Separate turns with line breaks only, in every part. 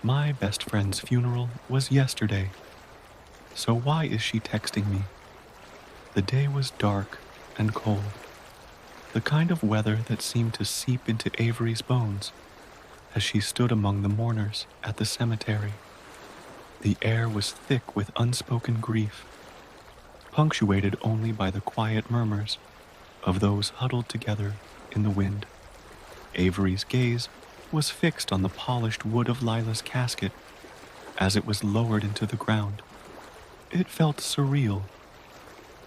My best friend's funeral was yesterday, so why is she texting me? The day was dark and cold, the kind of weather that seemed to seep into Avery's bones as she stood among the mourners at the cemetery. The air was thick with unspoken grief, punctuated only by the quiet murmurs of those huddled together in the wind. Avery's gaze was fixed on the polished wood of Lila's casket as it was lowered into the ground. It felt surreal,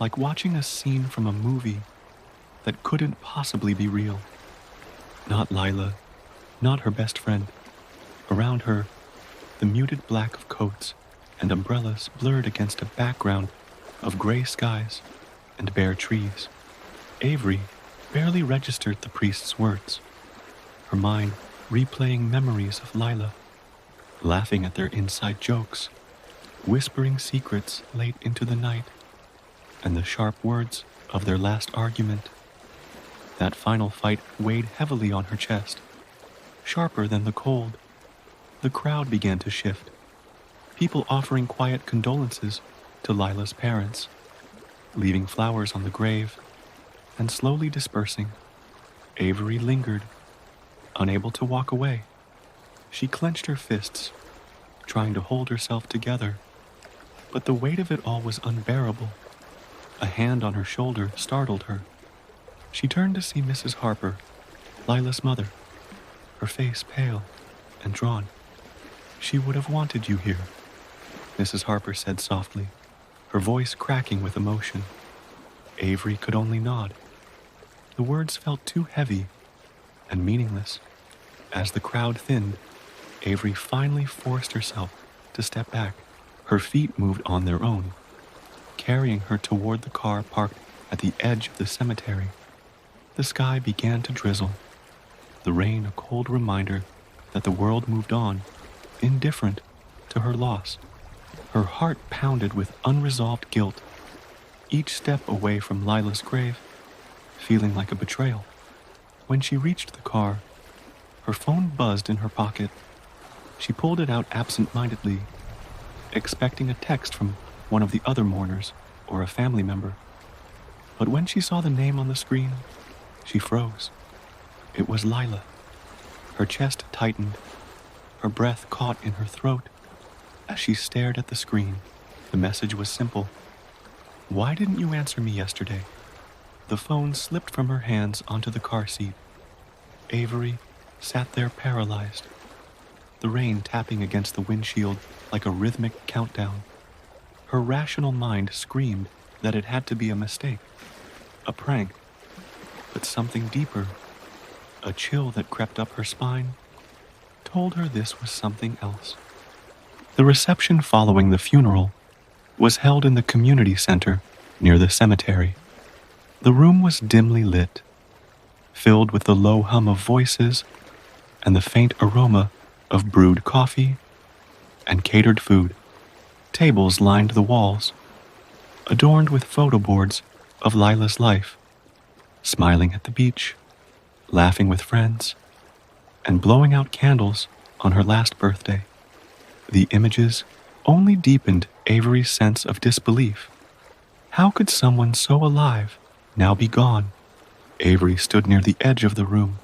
like watching a scene from a movie that couldn't possibly be real. Not Lila, not her best friend. Around her, the muted black of coats and umbrellas blurred against a background of gray skies and bare trees. Avery barely registered the priest's words, her mind replaying memories of Lila, laughing at their inside jokes, whispering secrets late into the night, and the sharp words of their last argument. That final fight weighed heavily on her chest, sharper than the cold. The crowd began to shift, people offering quiet condolences to Lila's parents, leaving flowers on the grave, and slowly dispersing. Avery lingered, unable to walk away. She clenched her fists, trying to hold herself together, but the weight of it all was unbearable. A hand on her shoulder startled her. She turned to see Mrs. Harper, Lila's mother, her face pale and drawn. "She would have wanted you here," Mrs. Harper said softly, her voice cracking with emotion. Avery could only nod. The words felt too heavy and meaningless. As the crowd thinned, Avery finally forced herself to step back. Her feet moved on their own, carrying her toward the car parked at the edge of the cemetery. The sky began to drizzle, the rain a cold reminder that the world moved on, indifferent to her loss. Her heart pounded with unresolved guilt, each step away from Lila's grave feeling like a betrayal. When she reached the car, her phone buzzed in her pocket. She pulled it out absent-mindedly, expecting a text from one of the other mourners or a family member. But when she saw the name on the screen, she froze. It was Lila. Her chest tightened, her breath caught in her throat as she stared at the screen. The message was simple. "Why didn't you answer me yesterday?" The phone slipped from her hands onto the car seat. Avery sat there paralyzed, the rain tapping against the windshield like a rhythmic countdown. Her rational mind screamed that it had to be a mistake, a prank, but something deeper, a chill that crept up her spine, told her this was something else. The reception following the funeral was held in the community center near the cemetery. The room was dimly lit, filled with the low hum of voices and the faint aroma of brewed coffee and catered food. Tables lined the walls, adorned with photo boards of Lila's life, smiling at the beach, laughing with friends, and blowing out candles on her last birthday. The images only deepened Avery's sense of disbelief. How could someone so alive now be gone? Avery stood near the edge of the room,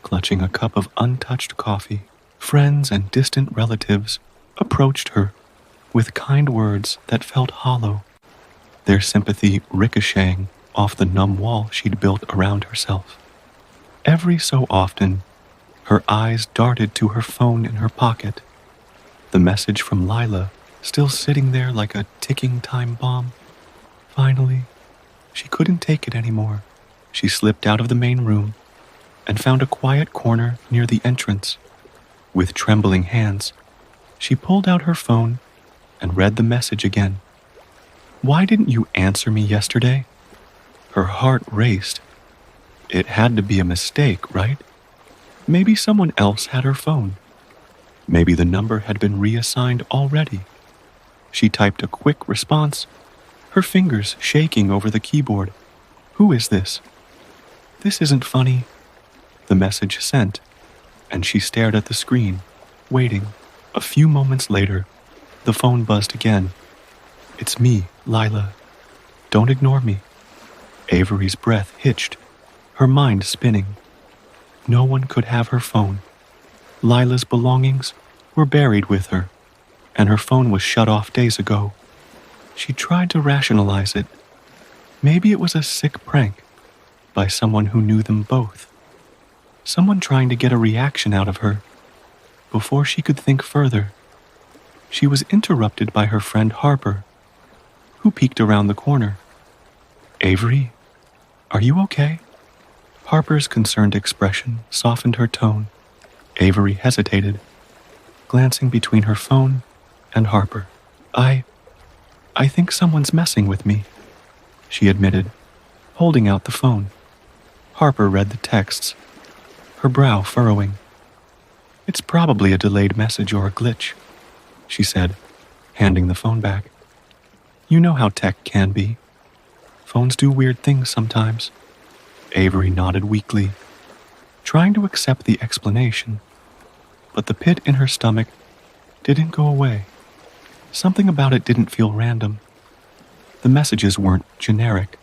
clutching a cup of untouched coffee. Friends and distant relatives approached her with kind words that felt hollow, their sympathy ricocheting off the numb wall she'd built around herself. Every so often, her eyes darted to her phone in her pocket, the message from Lila still sitting there like a ticking time bomb. Finally, she couldn't take it anymore. She slipped out of the main room and found a quiet corner near the entrance. With trembling hands, she pulled out her phone and read the message again. "Why didn't you answer me yesterday?" Her heart raced. It had to be a mistake, right? Maybe someone else had her phone. Maybe the number had been reassigned already. She typed a quick response, her fingers shaking over the keyboard. "Who is this?" "This isn't funny." The message sent, and she stared at the screen, waiting. A few moments later, the phone buzzed again. "It's me, Lila. Don't ignore me." Avery's breath hitched, her mind spinning. No one could have her phone. Lila's belongings were buried with her, and her phone was shut off days ago. She tried to rationalize it. Maybe it was a sick prank by someone who knew them both. Someone trying to get a reaction out of her. Before she could think further, she was interrupted by her friend Harper, who peeked around the corner. "Avery, are you okay?" Harper's concerned expression softened her tone. Avery hesitated, glancing between her phone and Harper. I think someone's messing with me," she admitted, holding out the phone. Harper read the texts, her brow furrowing. "It's probably a delayed message or a glitch," she said, handing the phone back. "You know how tech can be. Phones do weird things sometimes." Avery nodded weakly, trying to accept the explanation, but the pit in her stomach didn't go away. Something about it didn't feel random. The messages weren't generic.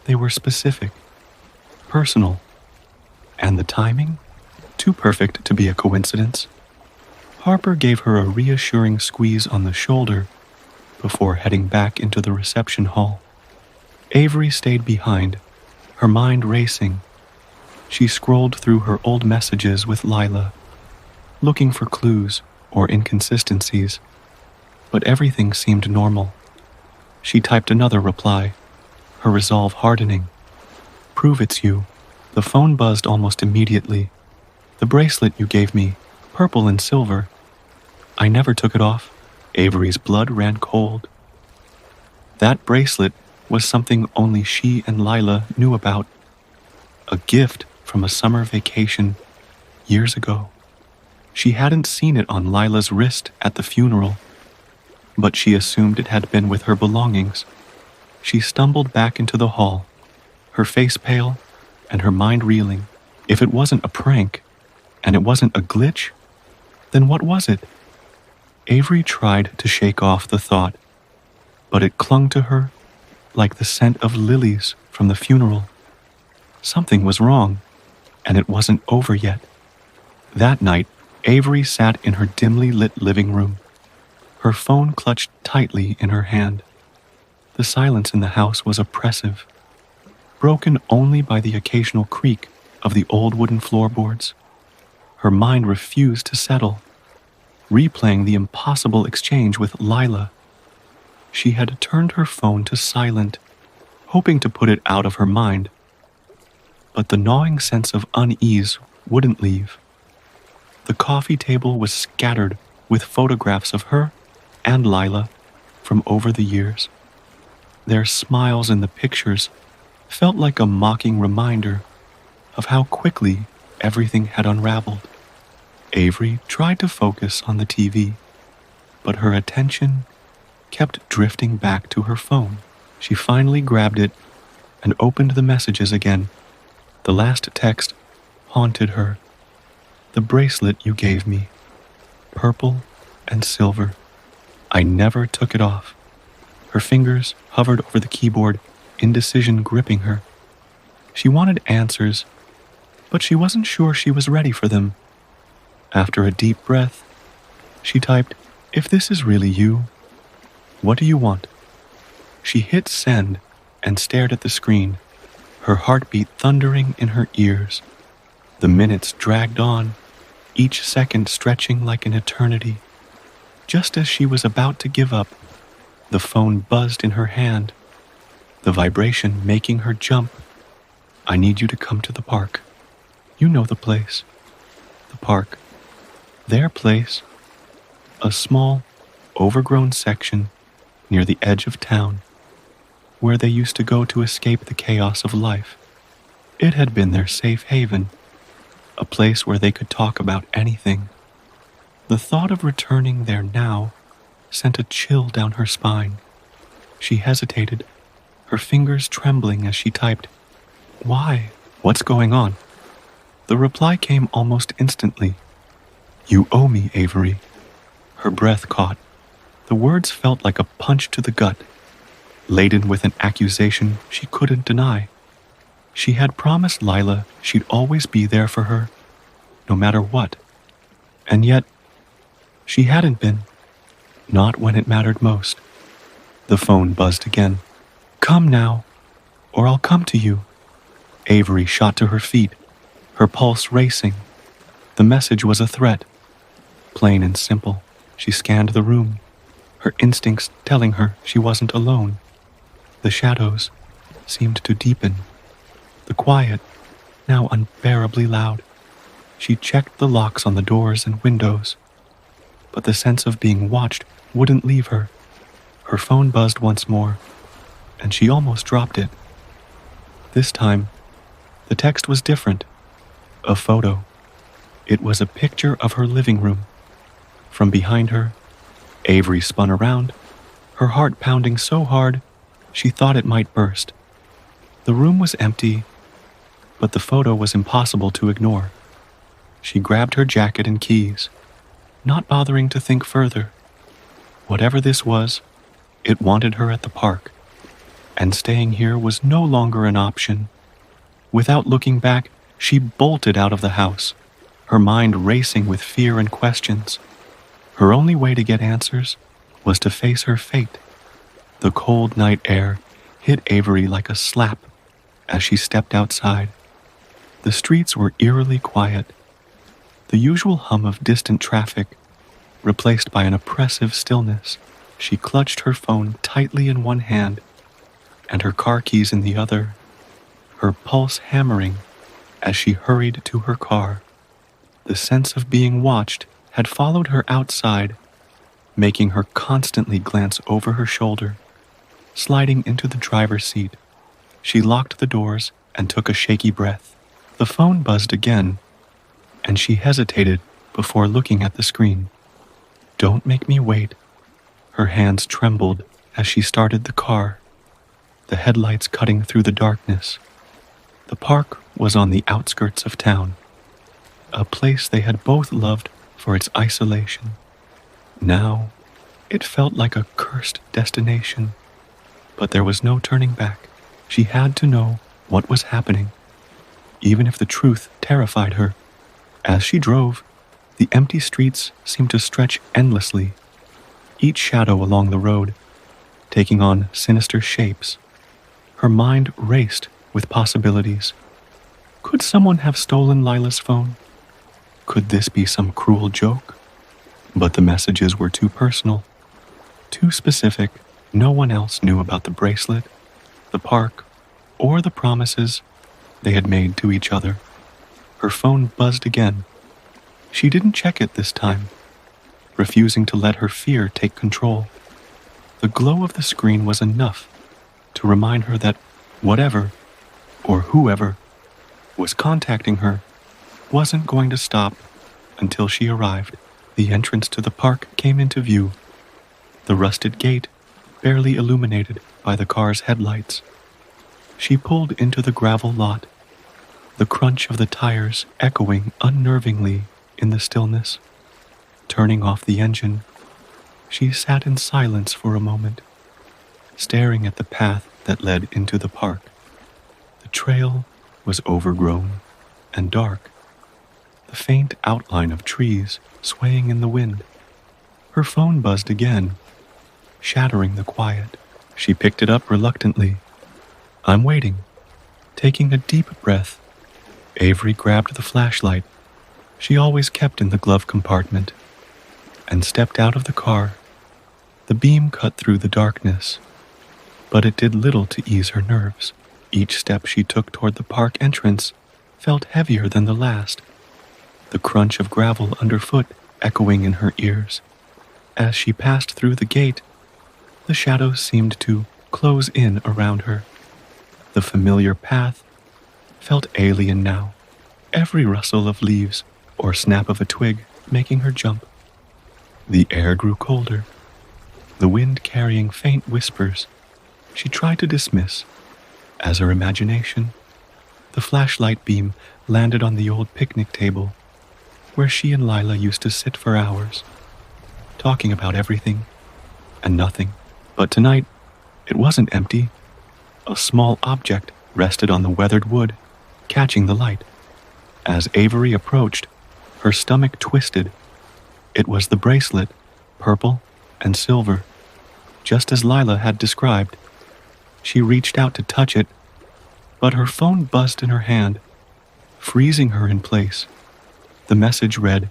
They were specific, personal, and the timing, too perfect to be a coincidence. Harper gave her a reassuring squeeze on the shoulder before heading back into the reception hall. Avery stayed behind, her mind racing. She scrolled through her old messages with Lila, looking for clues or inconsistencies, but everything seemed normal. She typed another reply, her resolve hardening. "Prove it's you." The phone buzzed almost immediately. "The bracelet you gave me, purple and silver. I never took it off." Avery's blood ran cold. That bracelet was something only she and Lila knew about. A gift from a summer vacation years ago. She hadn't seen it on Lila's wrist at the funeral, but she assumed it had been with her belongings. She stumbled back into the hall, her face pale and her mind reeling. If it wasn't a prank, and it wasn't a glitch, then what was it? Avery tried to shake off the thought, but it clung to her like the scent of lilies from the funeral. Something was wrong, and it wasn't over yet. That night, Avery sat in her dimly lit living room, her phone clutched tightly in her hand. The silence in the house was oppressive, broken only by the occasional creak of the old wooden floorboards. Her mind refused to settle, replaying the impossible exchange with Lila. She had turned her phone to silent, hoping to put it out of her mind, but the gnawing sense of unease wouldn't leave. The coffee table was scattered with photographs of her and Lila from over the years. Their smiles in the pictures felt like a mocking reminder of how quickly everything had unraveled. Avery tried to focus on the TV, but her attention kept drifting back to her phone. She finally grabbed it and opened the messages again. The last text haunted her. "The bracelet you gave me, purple and silver. I never took it off." Her fingers hovered over the keyboard, indecision gripping her. She wanted answers, but she wasn't sure she was ready for them. After a deep breath, she typed, "If this is really you, what do you want?" She hit send and stared at the screen, her heartbeat thundering in her ears. The minutes dragged on, each second stretching like an eternity. Just as she was about to give up, the phone buzzed in her hand, the vibration making her jump. "I need you to come to the park. You know the place." The park. Their place. A small, overgrown section near the edge of town, where they used to go to escape the chaos of life. It had been their safe haven, a place where they could talk about anything. The thought of returning there now sent a chill down her spine. She hesitated, her fingers trembling as she typed, "Why? What's going on?" The reply came almost instantly. "You owe me, Avery. Her breath caught. The words felt like a punch to the gut, laden with an accusation she couldn't deny. She had promised Lila she'd always be there for her, no matter what. And yet, she hadn't been. Not when it mattered most. The phone buzzed again. "Come now, or I'll come to you." Avery shot to her feet, her pulse racing. The message was a threat. Plain and simple, she scanned the room, her instincts telling her she wasn't alone. The shadows seemed to deepen. The quiet, now unbearably loud. She checked the locks on the doors and windows, but the sense of being watched wouldn't leave her. Her phone buzzed once more, and she almost dropped it. This time, the text was different. A photo. It was a picture of her living room. From behind her, Avery spun around, her heart pounding so hard she thought it might burst. The room was empty, but the photo was impossible to ignore. She grabbed her jacket and keys, not bothering to think further. Whatever this was, it wanted her at the park, and staying here was no longer an option. Without looking back, she bolted out of the house, her mind racing with fear and questions. Her only way to get answers was to face her fate. The cold night air hit Avery like a slap as she stepped outside. The streets were eerily quiet, the usual hum of distant traffic replaced by an oppressive stillness. She clutched her phone tightly in one hand and her car keys in the other, her pulse hammering as she hurried to her car. The sense of being watched had followed her outside, making her constantly glance over her shoulder. Sliding into the driver's seat, she locked the doors and took a shaky breath. The phone buzzed again, and she hesitated before looking at the screen. "Don't make me wait." Her hands trembled as she started the car, the headlights cutting through the darkness. The park was on the outskirts of town, a place they had both loved for its isolation. Now, it felt like a cursed destination, but there was no turning back. She had to know what was happening, even if the truth terrified her. As she drove, the empty streets seemed to stretch endlessly, each shadow along the road taking on sinister shapes. Her mind raced with possibilities. Could someone have stolen Lila's phone? Could this be some cruel joke? But the messages were too personal, too specific. No one else knew about the bracelet, the park, or the promises they had made to each other. Her phone buzzed again. She didn't check it this time, refusing to let her fear take control. The glow of the screen was enough to remind her that whatever, or whoever, was contacting her wasn't going to stop until she arrived. The entrance to the park came into view, the rusted gate barely illuminated by the car's headlights. She pulled into the gravel lot, the crunch of the tires echoing unnervingly in the stillness. Turning off the engine, she sat in silence for a moment, staring at the path that led into the park. The trail was overgrown and dark, the faint outline of trees swaying in the wind. Her phone buzzed again, shattering the quiet. She picked it up reluctantly. "I'm waiting." Taking a deep breath, Avery grabbed the flashlight she always kept in the glove compartment and stepped out of the car. The beam cut through the darkness, but it did little to ease her nerves. Each step she took toward the park entrance felt heavier than the last, the crunch of gravel underfoot echoing in her ears. As she passed through the gate, the shadows seemed to close in around her. The familiar path felt alien now, every rustle of leaves or snap of a twig making her jump. The air grew colder, the wind carrying faint whispers she tried to dismiss as her imagination. The flashlight beam landed on the old picnic table where she and Lila used to sit for hours. talking about everything and nothing. But tonight, it wasn't empty. A small object rested on the weathered wood, catching the light. As Avery approached, her stomach twisted. It was the bracelet, purple and silver, just as Lila had described. She reached out to touch it, but her phone buzzed in her hand, freezing her in place. The message read,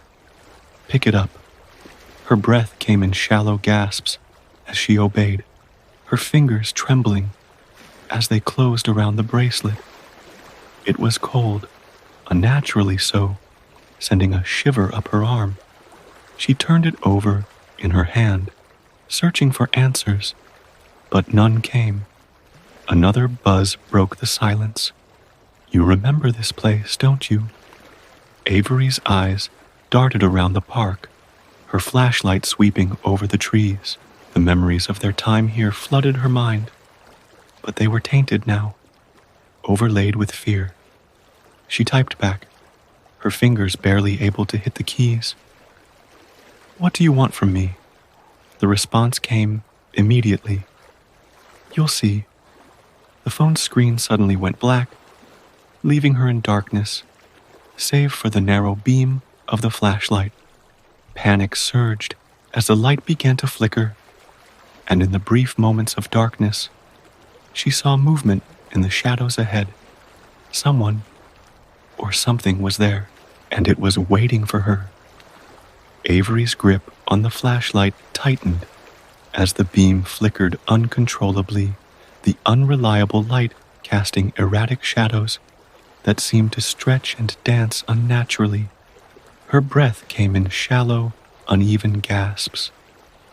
"Pick it up." Her breath came in shallow gasps as she obeyed, her fingers trembling as they closed around the bracelet. It was cold, unnaturally so, sending a shiver up her arm. She turned it over in her hand, searching for answers, but none came. Another buzz broke the silence. "You remember this place, don't you?" Avery's eyes darted around the park, her flashlight sweeping over the trees. The memories of their time here flooded her mind, but they were tainted now, overlaid with fear. She typed back, her fingers barely able to hit the keys. "What do you want from me?" The response came immediately. "You'll see." The phone's screen suddenly went black, leaving her in darkness, save for the narrow beam of the flashlight. Panic surged as the light began to flicker, and in the brief moments of darkness, she saw movement in the shadows ahead. Someone or something was there, and it was waiting for her. Avery's grip on the flashlight tightened as the beam flickered uncontrollably, the unreliable light casting erratic shadows that seemed to stretch and dance unnaturally. Her breath came in shallow, uneven gasps,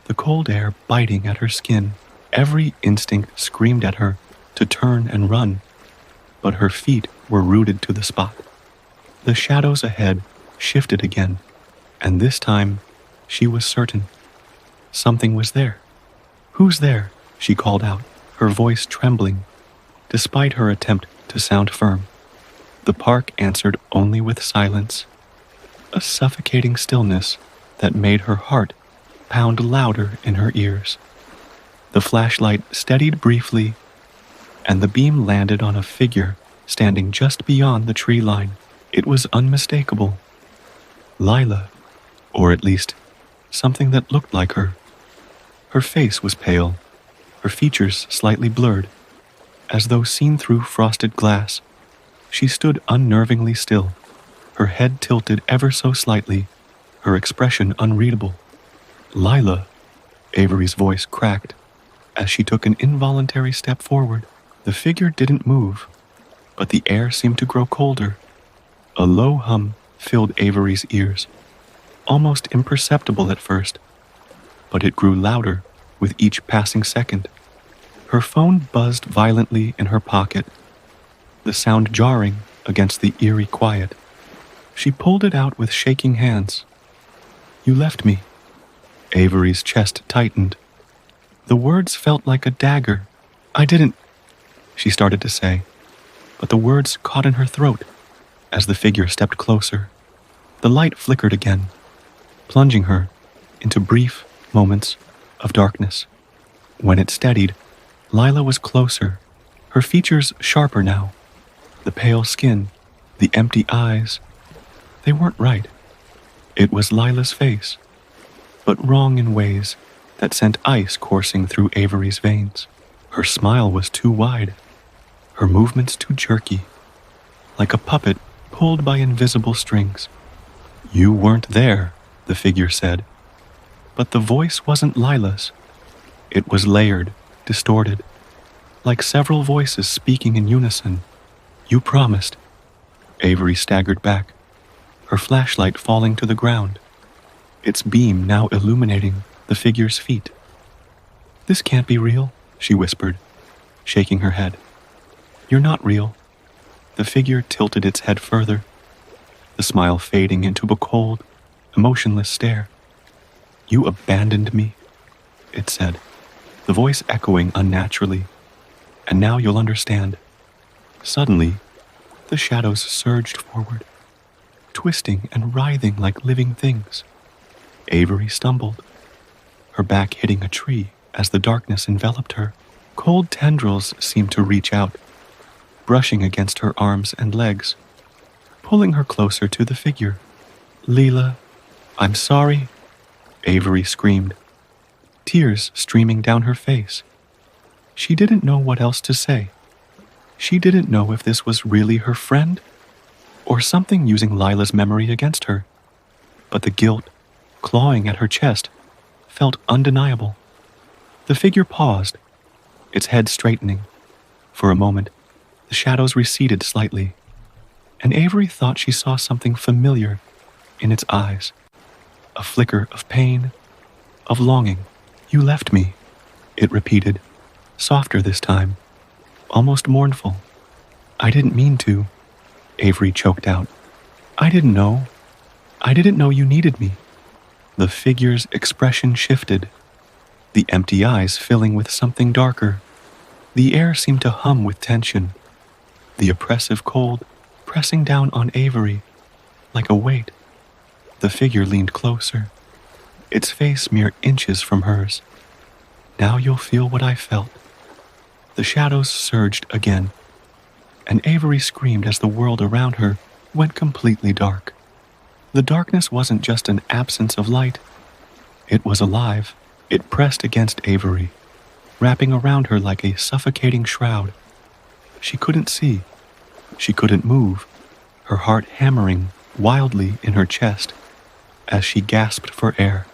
the cold air biting at her skin. Every instinct screamed at her to turn and run, but her feet were rooted to the spot. The shadows ahead shifted again, and this time she was certain. Something was there. "Who's there?" she called out, her voice trembling, despite her attempt to sound firm. The park answered only with silence, a suffocating stillness that made her heart pound louder in her ears. The flashlight steadied briefly, and the beam landed on a figure standing just beyond the tree line. It was unmistakable. Lila, or at least something that looked like her. Her face was pale, her features slightly blurred, as though seen through frosted glass. She stood unnervingly still, her head tilted ever so slightly, her expression unreadable. "Lila," Avery's voice cracked as she took an involuntary step forward. The figure didn't move, but the air seemed to grow colder. A low hum filled Avery's ears, almost imperceptible at first, but it grew louder with each passing second. Her phone buzzed violently in her pocket, the sound jarring against the eerie quiet. She pulled it out with shaking hands. "You left me." Avery's chest tightened. The words felt like a dagger. "I didn't," she started to say, but the words caught in her throat as the figure stepped closer. The light flickered again, plunging her into brief moments of darkness. When it steadied, Lila was closer, her features sharper now. The pale skin, the empty eyes, they weren't right. It was Lila's face, but wrong in ways that sent ice coursing through Avery's veins. Her smile was too wide, her movements too jerky, like a puppet pulled by invisible strings. "You weren't there," the figure said, but the voice wasn't Lila's. It was layered, distorted, like several voices speaking in unison. "You promised." Avery staggered back, her flashlight falling to the ground, its beam now illuminating the figure's feet. "This can't be real," she whispered, shaking her head. "You're not real." The figure tilted its head further, the smile fading into a cold, emotionless stare. "You abandoned me," it said, the voice echoing unnaturally. "And now you'll understand." Suddenly, the shadows surged forward, twisting and writhing like living things. Avery stumbled, her back hitting a tree as the darkness enveloped her. Cold tendrils seemed to reach out, brushing against her arms and legs, pulling her closer to the figure. "Leela, I'm sorry," Avery screamed, tears streaming down her face. She didn't know what else to say. She didn't know if this was really her friend or something using Lila's memory against her. But the guilt, clawing at her chest, felt undeniable. The figure paused, its head straightening. For a moment, the shadows receded slightly, and Avery thought she saw something familiar in its eyes. A flicker of pain, of longing. "You left me," it repeated, softer this time, almost mournful. "I didn't mean to," Avery choked out. "I didn't know. I didn't know you needed me." The figure's expression shifted, the empty eyes filling with something darker. The air seemed to hum with tension, the oppressive cold pressing down on Avery like a weight. The figure leaned closer, its face mere inches from hers. "Now you'll feel what I felt." The shadows surged again, and Avery screamed as the world around her went completely dark. The darkness wasn't just an absence of light. It was alive. It pressed against Avery, wrapping around her like a suffocating shroud. She couldn't see. She couldn't move, her heart hammering wildly in her chest as she gasped for air.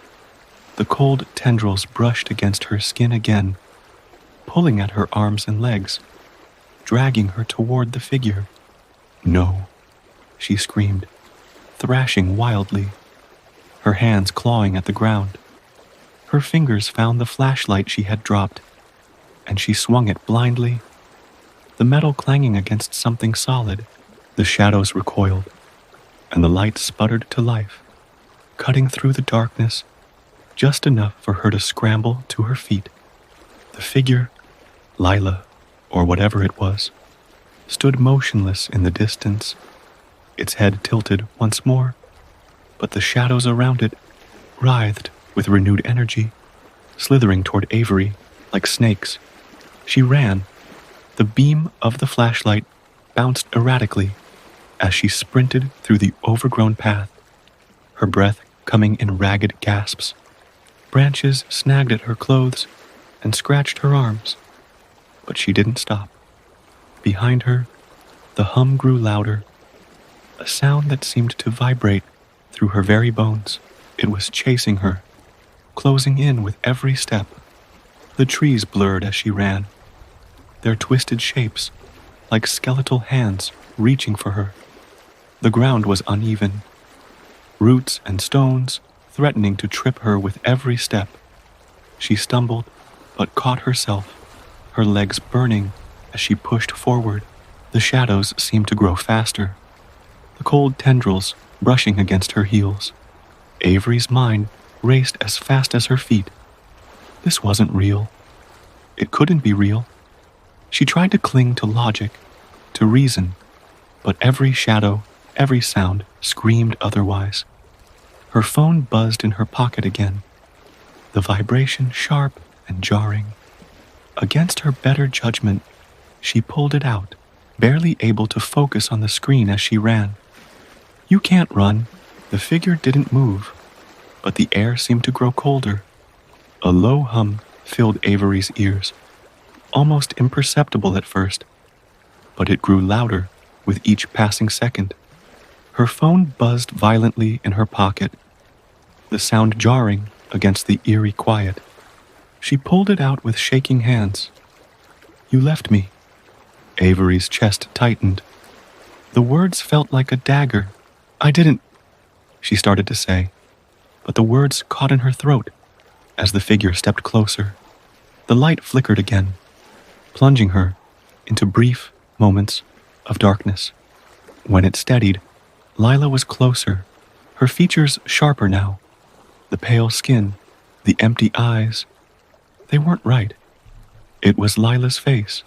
The cold tendrils brushed against her skin again, pulling at her arms and legs, dragging her toward the figure. "No," she screamed, thrashing wildly, her hands clawing at the ground. Her fingers found the flashlight she had dropped, and she swung it blindly, the metal clanging against something solid. The shadows recoiled, and the light sputtered to life, cutting through the darkness just enough for her to scramble to her feet. The figure, Lila, or whatever it was, stood motionless in the distance, its head tilted once more, but the shadows around it writhed with renewed energy, slithering toward Avery like snakes. She ran. The beam of the flashlight bounced erratically as she sprinted through the overgrown path, her breath coming in ragged gasps. Branches snagged at her clothes and scratched her arms, but she didn't stop. Behind her, the hum grew louder, a sound that seemed to vibrate through her very bones. It was chasing her, closing in with every step. The trees blurred as she ran, their twisted shapes like skeletal hands reaching for her. The ground was uneven, roots and stones threatening to trip her with every step. She stumbled, but caught herself, her legs burning as she pushed forward. The shadows seemed to grow faster, the cold tendrils brushing against her heels. Avery's mind raced as fast as her feet. This wasn't real. It couldn't be real. She tried to cling to logic, to reason, but every shadow, every sound screamed otherwise. Her phone buzzed in her pocket again, the vibration sharp and jarring. Against her better judgment, she pulled it out, barely able to focus on the screen as she ran. "You can't run." The figure didn't move, but the air seemed to grow colder. A low hum filled Avery's ears, almost imperceptible at first, but it grew louder with each passing second. Her phone buzzed violently in her pocket, the sound jarring against the eerie quiet. She pulled it out with shaking hands. "You left me." Avery's chest tightened. The words felt like a dagger. "I didn't," she started to say, but the words caught in her throat as the figure stepped closer. The light flickered again, plunging her into brief moments of darkness. When it steadied, Lila was closer, her features sharper now. The pale skin, the empty eyes, they weren't right. It was Lila's face,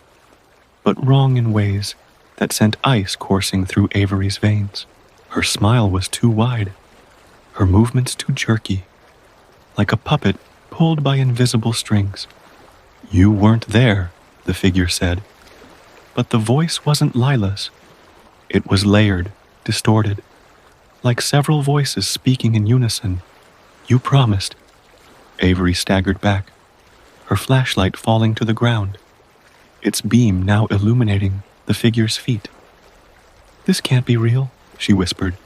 but wrong in ways that sent ice coursing through Avery's veins. Her smile was too wide, her movements too jerky, like a puppet pulled by invisible strings. "You weren't there," the figure said. But the voice wasn't Lila's. It was layered, distorted, like several voices speaking in unison. "You promised." Avery staggered back, her flashlight falling to the ground, its beam now illuminating the figure's feet. "This can't be real," she whispered,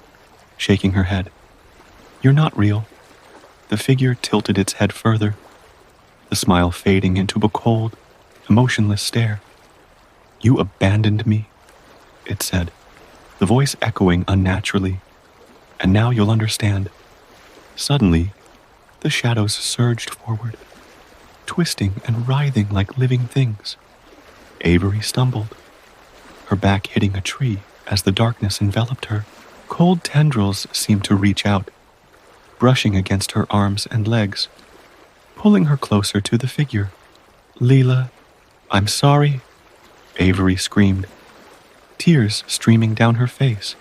shaking her head. "You're not real." The figure tilted its head further, the smile fading into a cold, emotionless stare. "You abandoned me," it said, the voice echoing unnaturally. "And now you'll understand." Suddenly, the shadows surged forward, twisting and writhing like living things. Avery stumbled, her back hitting a tree as the darkness enveloped her. Cold tendrils seemed to reach out, brushing against her arms and legs, pulling her closer to the figure. "Leela, I'm sorry," Avery screamed, tears streaming down her face.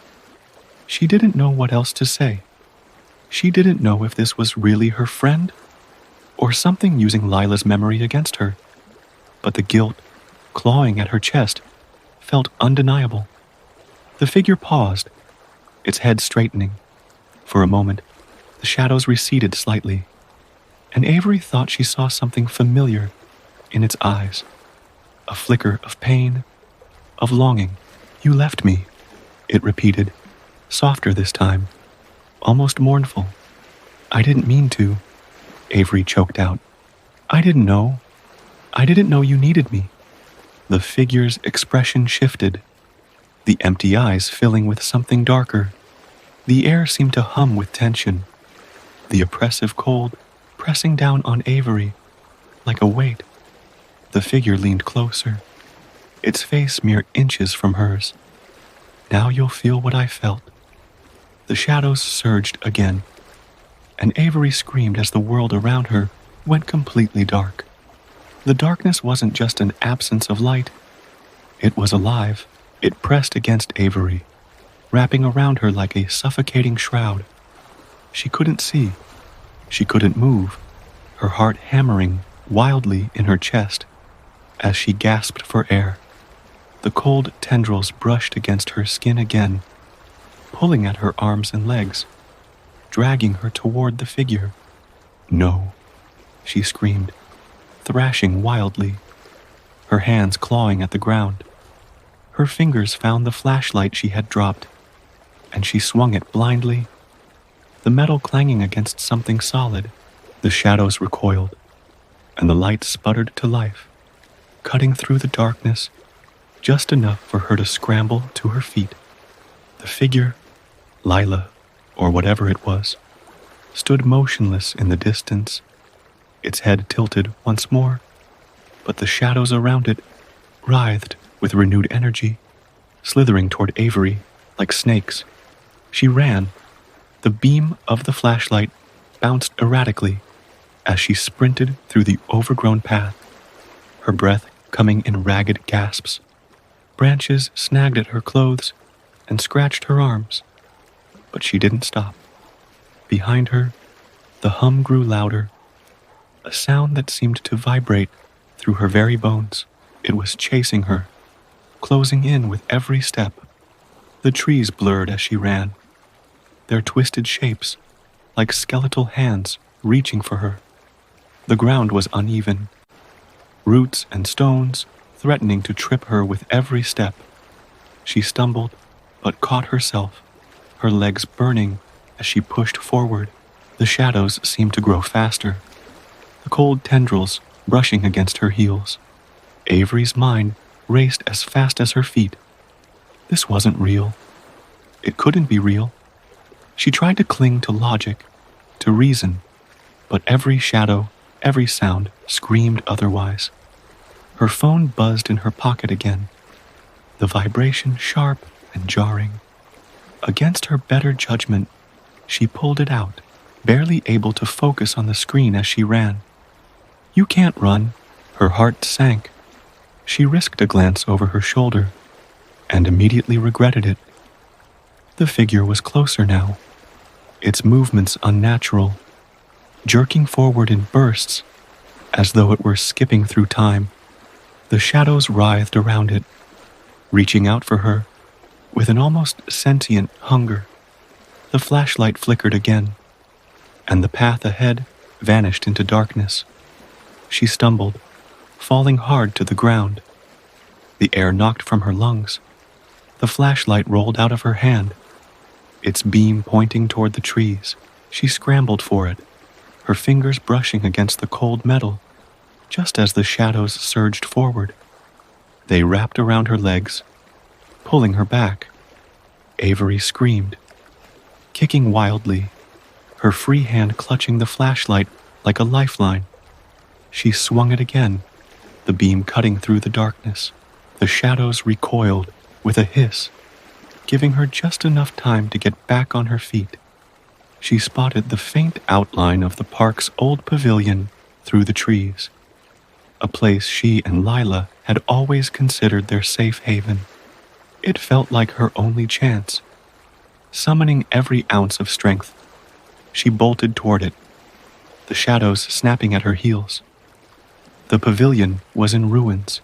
She didn't know what else to say. She didn't know if this was really her friend, or something using Lila's memory against her. But the guilt, clawing at her chest, felt undeniable. The figure paused, its head straightening. For a moment, the shadows receded slightly, and Avery thought she saw something familiar in its eyes. A flicker of pain, of longing. "You left me," it repeated, softer this time, almost mournful. "I didn't mean to," Avery choked out. "I didn't know. I didn't know you needed me." The figure's expression shifted, the empty eyes filling with something darker. The air seemed to hum with tension, the oppressive cold pressing down on Avery like a weight. The figure leaned closer, its face mere inches from hers. "Now you'll feel what I felt." The shadows surged again, and Avery screamed as the world around her went completely dark. The darkness wasn't just an absence of light. It was alive. It pressed against Avery, wrapping around her like a suffocating shroud. She couldn't see. She couldn't move, her heart hammering wildly in her chest as she gasped for air. The cold tendrils brushed against her skin again, pulling at her arms and legs, dragging her toward the figure. "No," she screamed, thrashing wildly, her hands clawing at the ground. Her fingers found the flashlight she had dropped, and she swung it blindly, the metal clanging against something solid. The shadows recoiled, and the light sputtered to life, cutting through the darkness just enough for her to scramble to her feet. The figure, Lila, or whatever it was, stood motionless in the distance, its head tilted once more, but the shadows around it writhed with renewed energy, slithering toward Avery like snakes. She ran. The beam of the flashlight bounced erratically as she sprinted through the overgrown path, her breath coming in ragged gasps. Branches snagged at her clothes and scratched her arms, but she didn't stop. Behind her, the hum grew louder, a sound that seemed to vibrate through her very bones. It was chasing her, closing in with every step. The trees blurred as she ran, their twisted shapes like skeletal hands reaching for her. The ground was uneven, roots and stones threatening to trip her with every step. She stumbled, but caught herself, her legs burning as she pushed forward. The shadows seemed to grow faster, the cold tendrils brushing against her heels. Avery's mind raced as fast as her feet. This wasn't real. It couldn't be real. She tried to cling to logic, to reason, but every shadow, every sound screamed otherwise. Her phone buzzed in her pocket again, the vibration sharp and jarring. Against her better judgment, she pulled it out, barely able to focus on the screen as she ran. "You can't run." Her heart sank. She risked a glance over her shoulder and immediately regretted it. The figure was closer now, its movements unnatural, jerking forward in bursts as though it were skipping through time. The shadows writhed around it, reaching out for her with an almost sentient hunger. The flashlight flickered again, and the path ahead vanished into darkness. She stumbled, falling hard to the ground. The air knocked from her lungs. The flashlight rolled out of her hand, its beam pointing toward the trees. She scrambled for it, her fingers brushing against the cold metal, just as the shadows surged forward. They wrapped around her legs, pulling her back. Avery screamed, kicking wildly, her free hand clutching the flashlight like a lifeline. She swung it again, the beam cutting through the darkness. The shadows recoiled with a hiss, giving her just enough time to get back on her feet. She spotted the faint outline of the park's old pavilion through the trees, a place she and Lila had always considered their safe haven. It felt like her only chance. Summoning every ounce of strength, she bolted toward it, the shadows snapping at her heels. The pavilion was in ruins,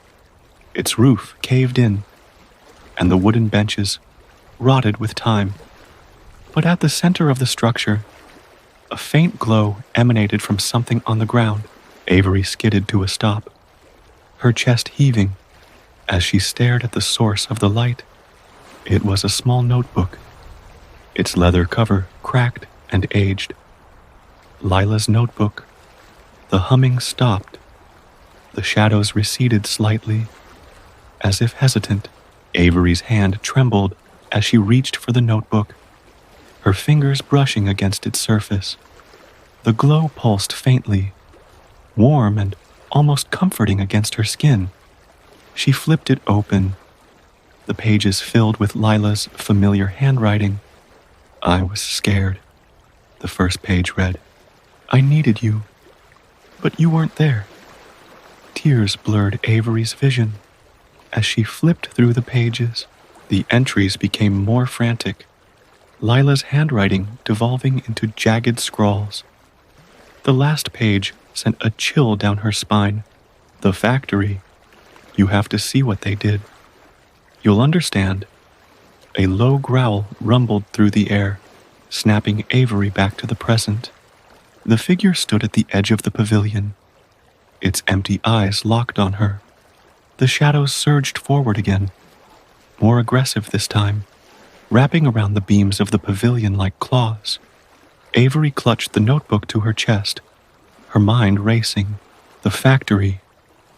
its roof caved in, and the wooden benches rotted with time. But at the center of the structure, a faint glow emanated from something on the ground. Avery skidded to a stop, her chest heaving as she stared at the source of the light. It was a small notebook, its leather cover cracked and aged. Lila's notebook. The humming stopped. The shadows receded slightly, as if hesitant. Avery's hand trembled as she reached for the notebook, her fingers brushing against its surface. The glow pulsed faintly, warm and almost comforting against her skin. She flipped it open, the pages filled with Lila's familiar handwriting. "I was scared," the first page read. "I needed you, but you weren't there." Tears blurred Avery's vision as she flipped through the pages. The entries became more frantic, Lila's handwriting devolving into jagged scrawls. The last page sent a chill down her spine. "The factory. You have to see what they did. You'll understand." A low growl rumbled through the air, snapping Avery back to the present. The figure stood at the edge of the pavilion, its empty eyes locked on her. The shadows surged forward again, more aggressive this time, wrapping around the beams of the pavilion like claws. Avery clutched the notebook to her chest, her mind racing. The factory,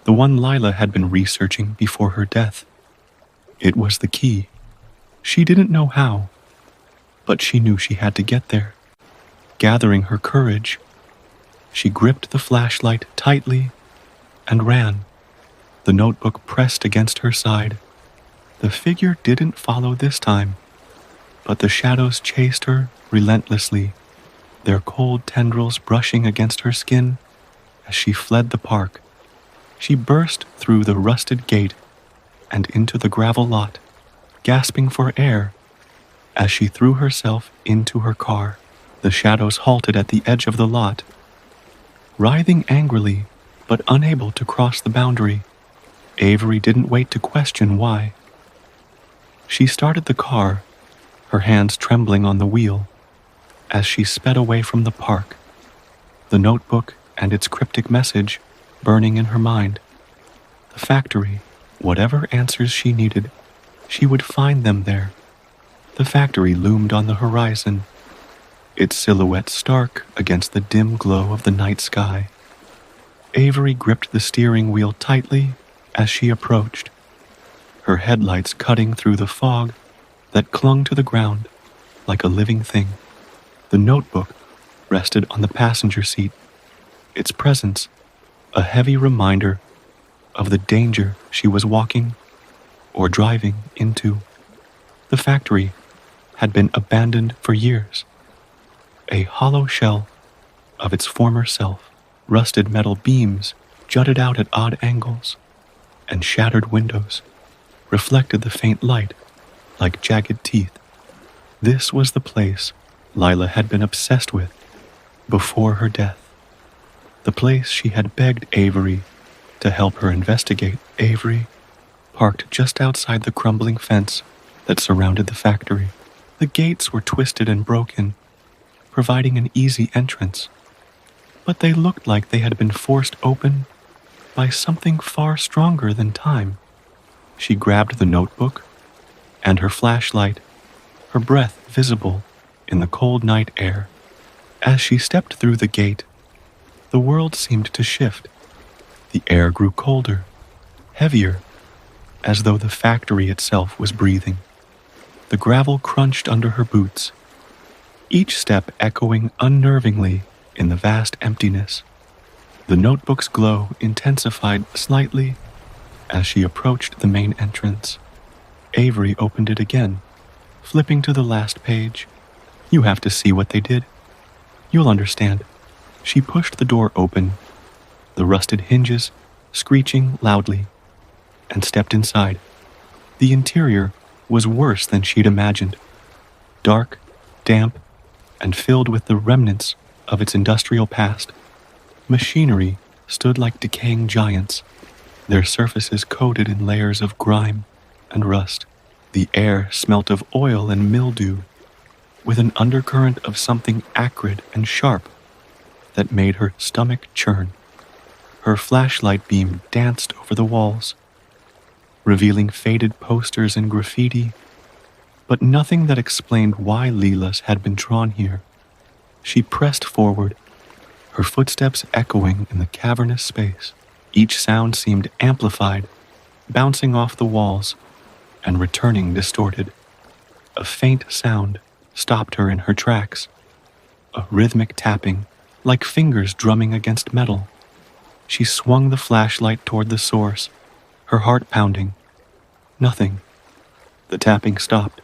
the one Lila had been researching before her death. It was the key. She didn't know how, but she knew she had to get there. Gathering her courage, she gripped the flashlight tightly and ran, the notebook pressed against her side. The figure didn't follow this time, but the shadows chased her relentlessly, their cold tendrils brushing against her skin as she fled the park. She burst through the rusted gate and into the gravel lot, gasping for air as she threw herself into her car. The shadows halted at the edge of the lot, writhing angrily but unable to cross the boundary. Avery didn't wait to question why. She started the car, her hands trembling on the wheel, as she sped away from the park, the notebook and its cryptic message burning in her mind. The factory, whatever answers she needed, she would find them there. The factory loomed on the horizon, its silhouette stark against the dim glow of the night sky. Avery gripped the steering wheel tightly as she approached, her headlights cutting through the fog that clung to the ground like a living thing. The notebook rested on the passenger seat, its presence a heavy reminder of the danger she was walking or driving into. The factory had been abandoned for years, a hollow shell of its former self. Rusted metal beams jutted out at odd angles, and shattered windows reflected the faint light like jagged teeth. This was the place Lila had been obsessed with before her death. the place she had begged Avery to help her investigate. Avery parked just outside the crumbling fence that surrounded the factory. The gates were twisted and broken, providing an easy entrance, but they looked like they had been forced open by something far stronger than time. She grabbed the notebook and her flashlight, her breath visible in the cold night air. As she stepped through the gate, the world seemed to shift. The air grew colder, heavier, as though the factory itself was breathing. The gravel crunched under her boots, each step echoing unnervingly in the vast emptiness. The notebook's glow intensified slightly as she approached the main entrance. Avery opened it again, flipping to the last page. "You have to see what they did. You'll understand." She pushed the door open, the rusted hinges screeching loudly, and stepped inside. The interior was worse than she'd imagined. Dark, damp, and filled with the remnants of its industrial past. Machinery stood like decaying giants, their surfaces coated in layers of grime and rust. The air smelt of oil and mildew, with an undercurrent of something acrid and sharp that made her stomach churn. Her flashlight beam danced over the walls, revealing faded posters and graffiti, but nothing that explained why Leela's had been drawn here. She pressed forward, her footsteps echoing in the cavernous space. Each sound seemed amplified, bouncing off the walls and returning distorted. A faint sound stopped her in her tracks, a rhythmic tapping, like fingers drumming against metal. She swung the flashlight toward the source, her heart pounding. Nothing. The tapping stopped,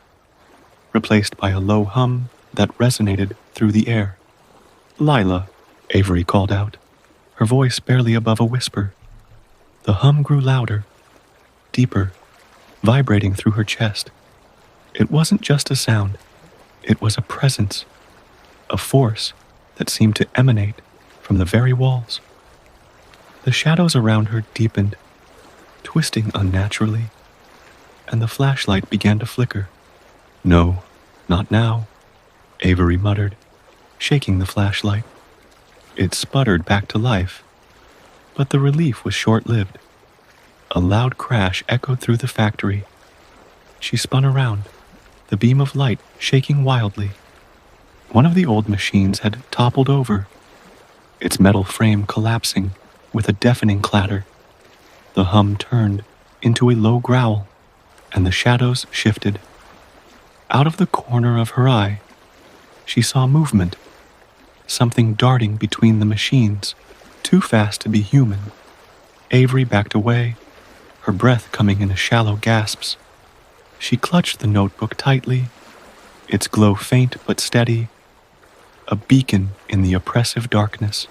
replaced by a low hum that resonated through the air. "Lila," Avery called out, her voice barely above a whisper. The hum grew louder, deeper, vibrating through her chest. It wasn't just a sound. It was a presence, a force that seemed to emanate from the very walls. The shadows around her deepened, twisting unnaturally, and the flashlight began to flicker. "No, not now," Avery muttered, shaking the flashlight. It sputtered back to life, but the relief was short-lived. A loud crash echoed through the factory. She spun around, the beam of light shaking wildly. One of the old machines had toppled over, its metal frame collapsing with a deafening clatter. The hum turned into a low growl, and the shadows shifted. Out of the corner of her eye, she saw movement, something darting between the machines, too fast to be human. Avery backed away, her breath coming in shallow gasps. She clutched the notebook tightly, its glow faint but steady, a beacon in the oppressive darkness.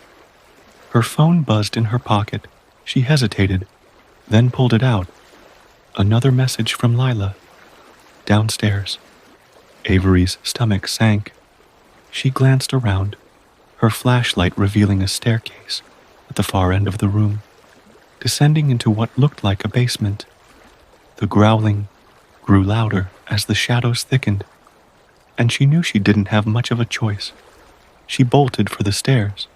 Her phone buzzed in her pocket. She hesitated, then pulled it out. Another message from Lila. Downstairs. Avery's stomach sank. She glanced around, her flashlight revealing a staircase at the far end of the room, descending into what looked like a basement. The growling grew louder as the shadows thickened, and she knew she didn't have much of a choice. She bolted for the stairs,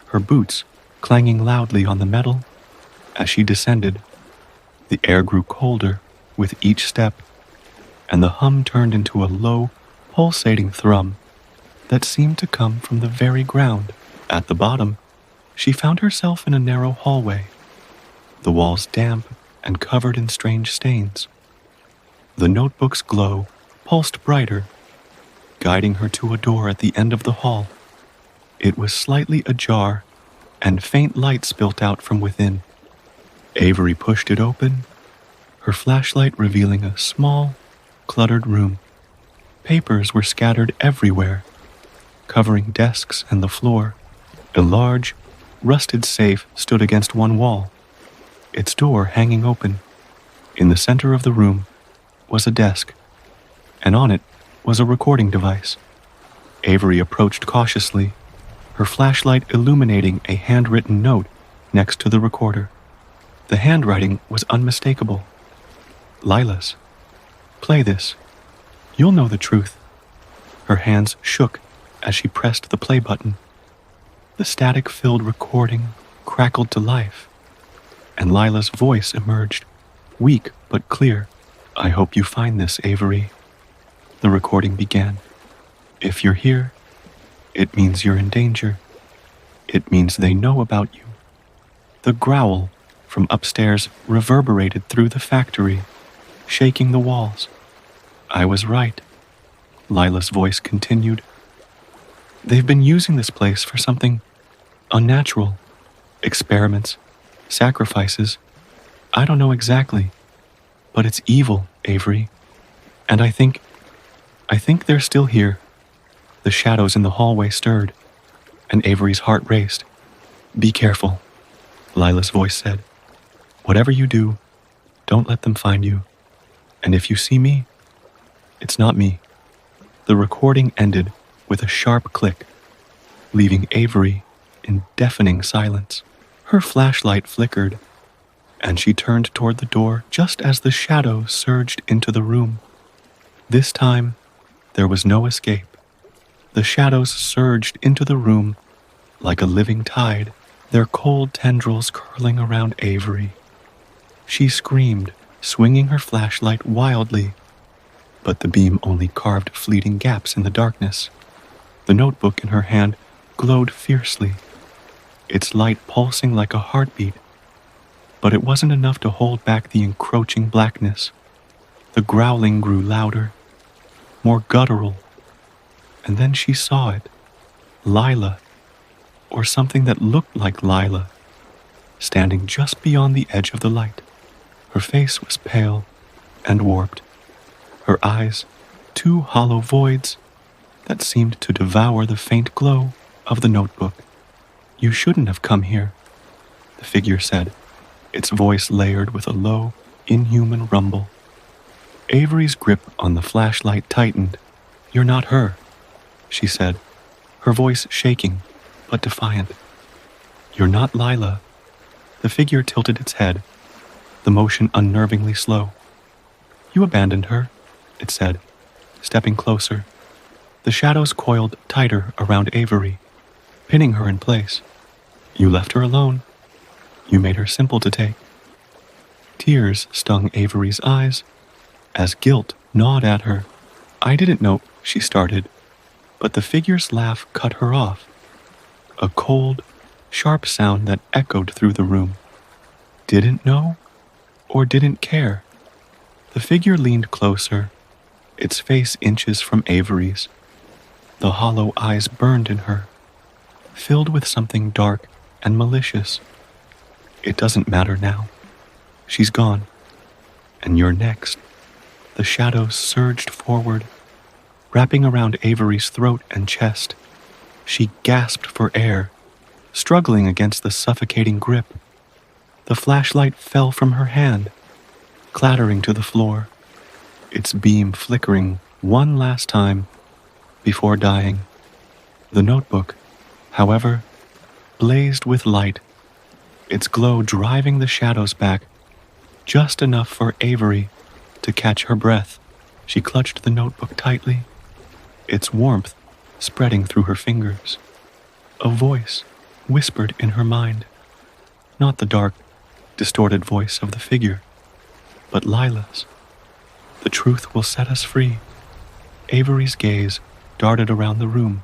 her boots clanging loudly on the metal as she descended. The air grew colder with each step, and the hum turned into a low, pulsating thrum that seemed to come from the very ground. At the bottom, she found herself in a narrow hallway, the walls damp and covered in strange stains. The notebook's glow pulsed brighter, guiding her to a door at the end of the hall. It was slightly ajar, and faint light spilt out from within. Avery pushed it open, her flashlight revealing a small, cluttered room. Papers were scattered everywhere, covering desks and the floor. A large, rusted safe stood against one wall, its door hanging open. In the center of the room was a desk, and on it was a recording device. Avery approached cautiously, her flashlight illuminating a handwritten note next to the recorder. The handwriting was unmistakable. Lila's. Play this. You'll know the truth. Her hands shook as she pressed the play button. The static-filled recording crackled to life, and Lila's voice emerged, weak but clear. I hope you find this, Avery. The recording began. If you're here, it means you're in danger. It means they know about you. The growl from upstairs reverberated through the factory, shaking the walls. I was right. Lila's voice continued. They've been using this place for something unnatural. Experiments, sacrifices. I don't know exactly, but it's evil, Avery. And I think they're still here. The shadows in the hallway stirred, and Avery's heart raced. Be careful, Lila's voice said. Whatever you do, don't let them find you. And if you see me, it's not me. The recording ended with a sharp click, leaving Avery in deafening silence. Her flashlight flickered, and she turned toward the door just as the shadow surged into the room. This time, there was no escape. The shadows surged into the room like a living tide, their cold tendrils curling around Avery. She screamed, swinging her flashlight wildly, but the beam only carved fleeting gaps in the darkness. The notebook in her hand glowed fiercely, its light pulsing like a heartbeat, but it wasn't enough to hold back the encroaching blackness. The growling grew louder, more guttural, and then she saw it. Lila, or something that looked like Lila, standing just beyond the edge of the light. Her face was pale and warped, her eyes two hollow voids that seemed to devour the faint glow of the notebook. You shouldn't have come here, the figure said, its voice layered with a low, inhuman rumble. Avery's grip on the flashlight tightened. You're not her, she said, her voice shaking but defiant. You're not Lila. The figure tilted its head, the motion unnervingly slow. You abandoned her, it said, stepping closer. The shadows coiled tighter around Avery, pinning her in place. You left her alone. You made her simple to take. Tears stung Avery's eyes as guilt gnawed at her. I didn't know, she started, but the figure's laugh cut her off. A cold, sharp sound that echoed through the room. Didn't know or didn't care? The figure leaned closer, its face inches from Avery's. The hollow eyes burned in her, filled with something dark and malicious. It doesn't matter now. She's gone. And you're next. The shadows surged forward, wrapping around Avery's throat and chest. She gasped for air, struggling against the suffocating grip. The flashlight fell from her hand, clattering to the floor, its beam flickering one last time before dying. The notebook, however, blazed with light, its glow driving the shadows back, just enough for Avery to catch her breath. She clutched the notebook tightly, its warmth spreading through her fingers. A voice whispered in her mind, not the dark, distorted voice of the figure, but Lila's. The truth will set us free. Avery's gaze darted around the room,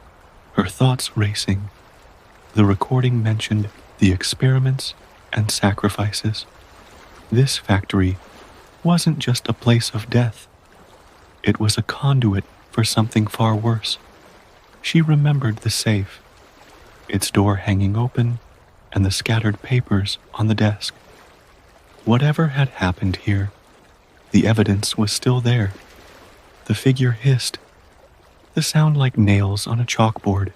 her thoughts racing. The recording mentioned the experiments and sacrifices. This factory wasn't just a place of death. It was a conduit for something far worse. She remembered the safe, its door hanging open, and the scattered papers on the desk. Whatever had happened here, the evidence was still there. The figure hissed, the sound like nails on a chalkboard.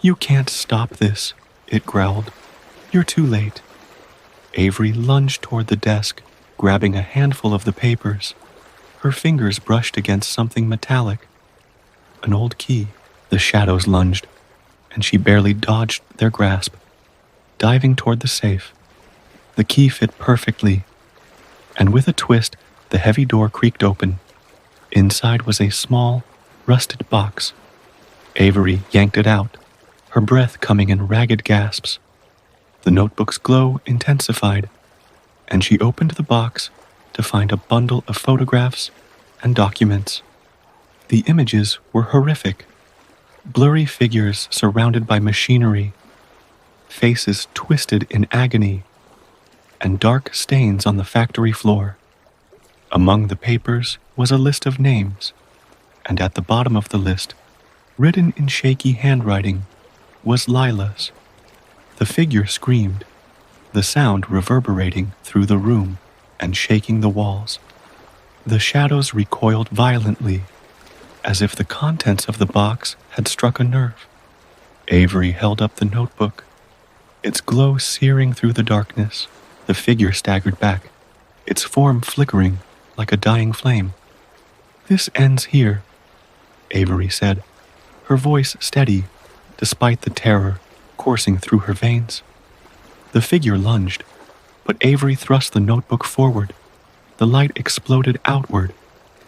You can't stop this, it growled. You're too late. Avery lunged toward the desk, grabbing a handful of the papers. Her fingers brushed against something metallic. An old key. The shadows lunged, and she barely dodged their grasp, diving toward the safe. The key fit perfectly, and with a twist, the heavy door creaked open. Inside was a small, rusted box. Avery yanked it out, her breath coming in ragged gasps. The notebook's glow intensified, and she opened the box to find a bundle of photographs and documents. The images were horrific. Blurry figures surrounded by machinery, faces twisted in agony, and dark stains on the factory floor. Among the papers was a list of names, and at the bottom of the list, written in shaky handwriting, was Lila's. The figure screamed, the sound reverberating through the room and shaking the walls. The shadows recoiled violently, as if the contents of the box had struck a nerve. Avery held up the notebook, its glow searing through the darkness. The figure staggered back, its form flickering like a dying flame. "This ends here," Avery said, her voice steady despite the terror coursing through her veins. The figure lunged, but Avery thrust the notebook forward. The light exploded outward,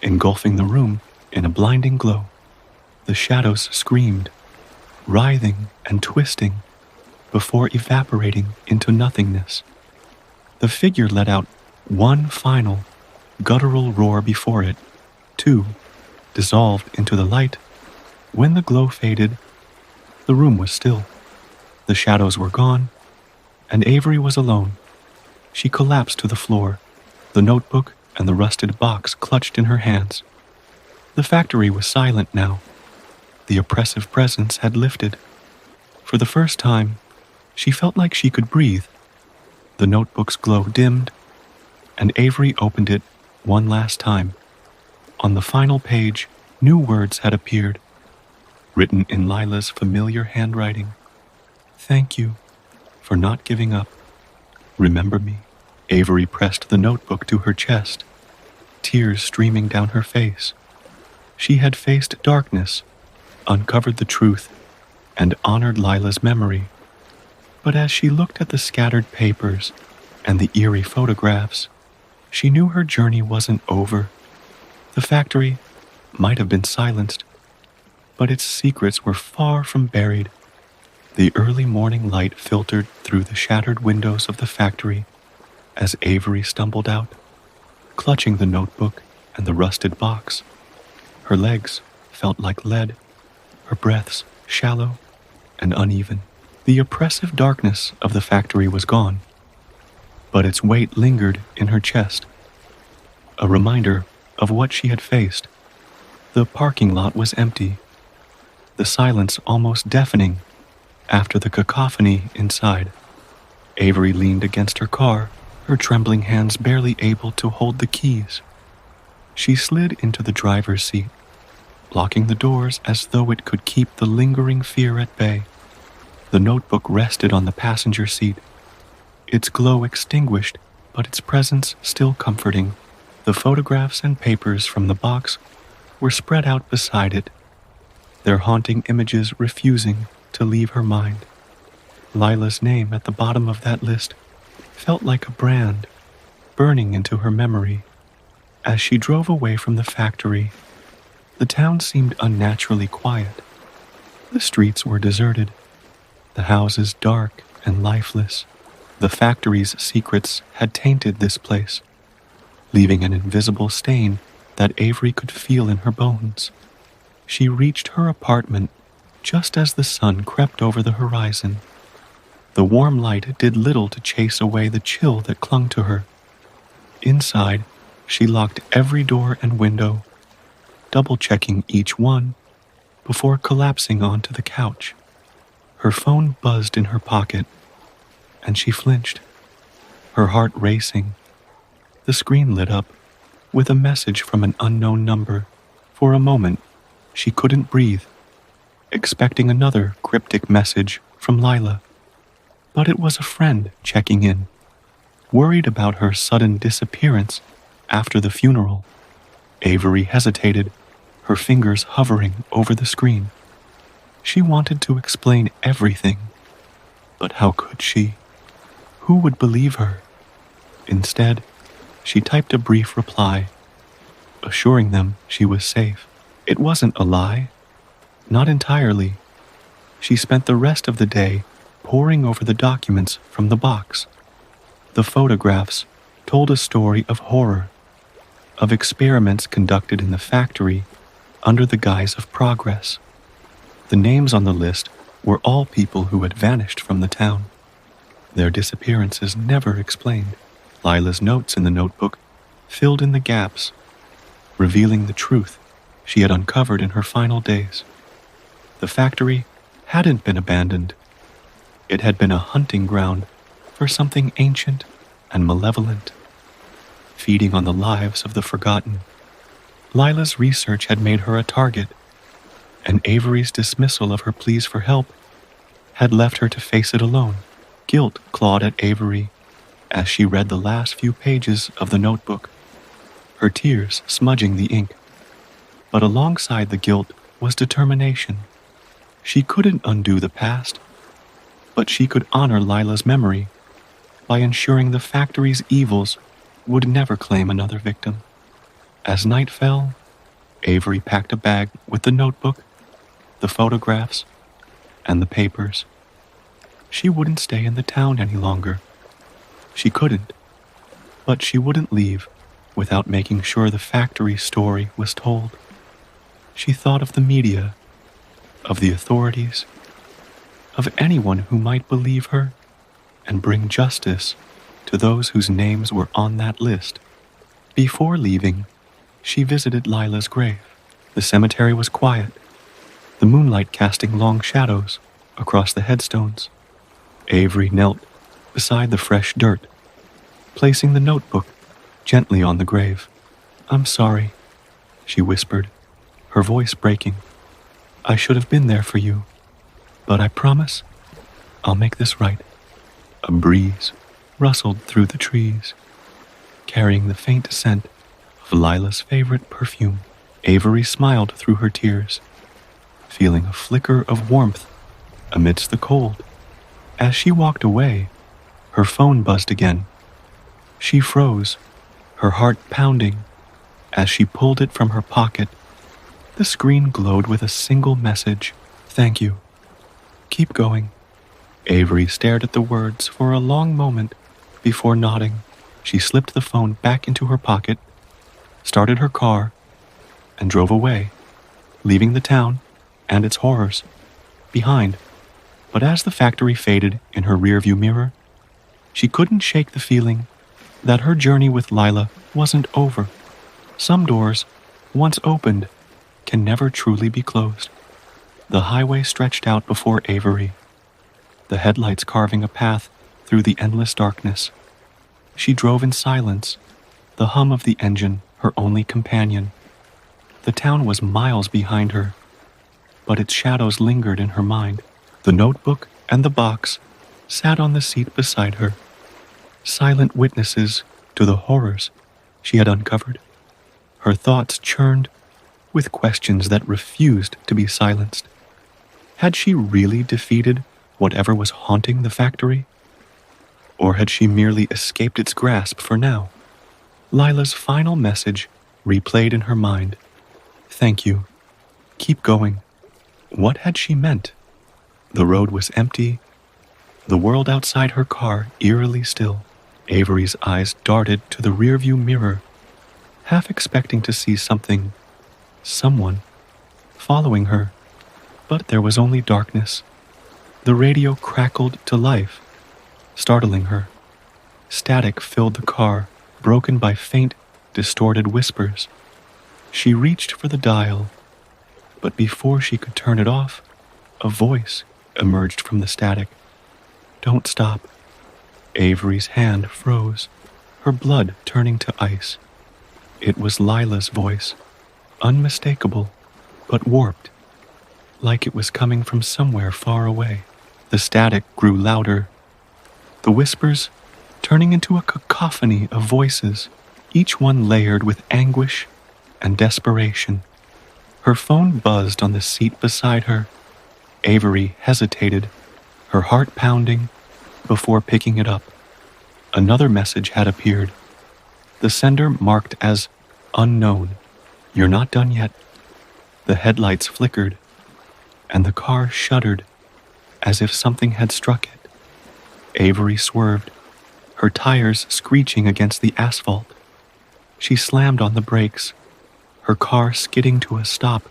engulfing the room in a blinding glow. The shadows screamed, writhing and twisting, before evaporating into nothingness. The figure let out one final, guttural roar before it, too, dissolved into the light. When the glow faded, the room was still. The shadows were gone, and Avery was alone. She collapsed to the floor, the notebook and the rusted box clutched in her hands. The factory was silent now. The oppressive presence had lifted. For the first time, she felt like she could breathe. The notebook's glow dimmed, and Avery opened it one last time. On the final page, new words had appeared, written in Lila's familiar handwriting. "Thank you for not giving up. Remember me." Avery pressed the notebook to her chest, tears streaming down her face. She had faced darkness, uncovered the truth, and honored Lila's memory. But as she looked at the scattered papers and the eerie photographs, she knew her journey wasn't over. The factory might have been silenced, but its secrets were far from buried. The early morning light filtered through the shattered windows of the factory as Avery stumbled out, clutching the notebook and the rusted box. Her legs felt like lead, her breaths shallow and uneven. The oppressive darkness of the factory was gone, but its weight lingered in her chest, a reminder of what she had faced. The parking lot was empty, the silence almost deafening after the cacophony inside. Avery leaned against her car, her trembling hands barely able to hold the keys. She slid into the driver's seat, blocking the doors as though it could keep the lingering fear at bay. The notebook rested on the passenger seat, its glow extinguished, but its presence still comforting. The photographs and papers from the box were spread out beside it, their haunting images refusing to leave her mind. Lila's name at the bottom of that list felt like a brand burning into her memory. As she drove away from the factory, the town seemed unnaturally quiet. The streets were deserted, the houses dark and lifeless. The factory's secrets had tainted this place, leaving an invisible stain that Avery could feel in her bones. She reached her apartment just as the sun crept over the horizon. The warm light did little to chase away the chill that clung to her. Inside, she locked every door and window, double-checking each one before collapsing onto the couch. Her phone buzzed in her pocket, and she flinched, her heart racing. The screen lit up with a message from an unknown number. For a moment, she couldn't breathe, expecting another cryptic message from Lila. But it was a friend checking in, worried about her sudden disappearance after the funeral. Avery hesitated, her fingers hovering over the screen. She wanted to explain everything, but how could she? Who would believe her? Instead, she typed a brief reply, assuring them she was safe. It wasn't a lie, not entirely. She spent the rest of the day poring over the documents from the box. The photographs told a story of horror, of experiments conducted in the factory under the guise of progress. The names on the list were all people who had vanished from the town, their disappearances never explained. Lila's notes in the notebook filled in the gaps, revealing the truth she had uncovered in her final days. The factory hadn't been abandoned. It had been a hunting ground for something ancient and malevolent, feeding on the lives of the forgotten. Lila's research had made her a target, and Avery's dismissal of her pleas for help had left her to face it alone. Guilt clawed at Avery as she read the last few pages of the notebook, her tears smudging the ink. But alongside the guilt was determination. She couldn't undo the past, but she could honor Lila's memory by ensuring the factory's evils would never claim another victim. As night fell, Avery packed a bag with the notebook, the photographs, and the papers. She wouldn't stay in the town any longer. She couldn't, but she wouldn't leave without making sure the factory story was told. She thought of the media, of the authorities, of anyone who might believe her and bring justice to those whose names were on that list. Before leaving, she visited Lila's grave. The cemetery was quiet, the moonlight casting long shadows across the headstones. Avery knelt beside the fresh dirt, placing the notebook gently on the grave. "I'm sorry," she whispered, her voice breaking. "I should have been there for you, but I promise I'll make this right." A breeze rustled through the trees, carrying the faint scent of Lila's favorite perfume. Avery smiled through her tears, feeling a flicker of warmth amidst the cold. As she walked away, her phone buzzed again. She froze, her heart pounding, as she pulled it from her pocket. The screen glowed with a single message: "Thank you. Keep going." Avery stared at the words for a long moment before nodding. She slipped the phone back into her pocket, started her car, and drove away, leaving the town and its horrors behind. But as the factory faded in her rearview mirror, she couldn't shake the feeling that her journey with Lila wasn't over. Some doors, once opened, can never truly be closed. The highway stretched out before Avery, the headlights carving a path through the endless darkness. She drove in silence, the hum of the engine her only companion. The town was miles behind her, but its shadows lingered in her mind. The notebook and the box sat on the seat beside her, silent witnesses to the horrors she had uncovered. Her thoughts churned with questions that refused to be silenced. Had she really defeated whatever was haunting the factory? Or had she merely escaped its grasp for now? Lila's final message replayed in her mind. "Thank you. Keep going." What had she meant? The road was empty, the world outside her car eerily still. Avery's eyes darted to the rearview mirror, half expecting to see someone, following her. But there was only darkness. The radio crackled to life, startling her. Static filled the car, broken by faint, distorted whispers. She reached for the dial, but before she could turn it off, a voice emerged from the static. "Don't stop." Avery's hand froze, her blood turning to ice. It was Lila's voice, unmistakable, but warped, like it was coming from somewhere far away. The static grew louder, the whispers turning into a cacophony of voices, each one layered with anguish and desperation. Her phone buzzed on the seat beside her. Avery hesitated, her heart pounding, before picking it up. Another message had appeared, the sender marked as unknown. You're not done yet. The headlights flickered, and the car shuddered as if something had struck it. Avery swerved, her tires screeching against the asphalt. She slammed on the brakes, her car skidding to a stop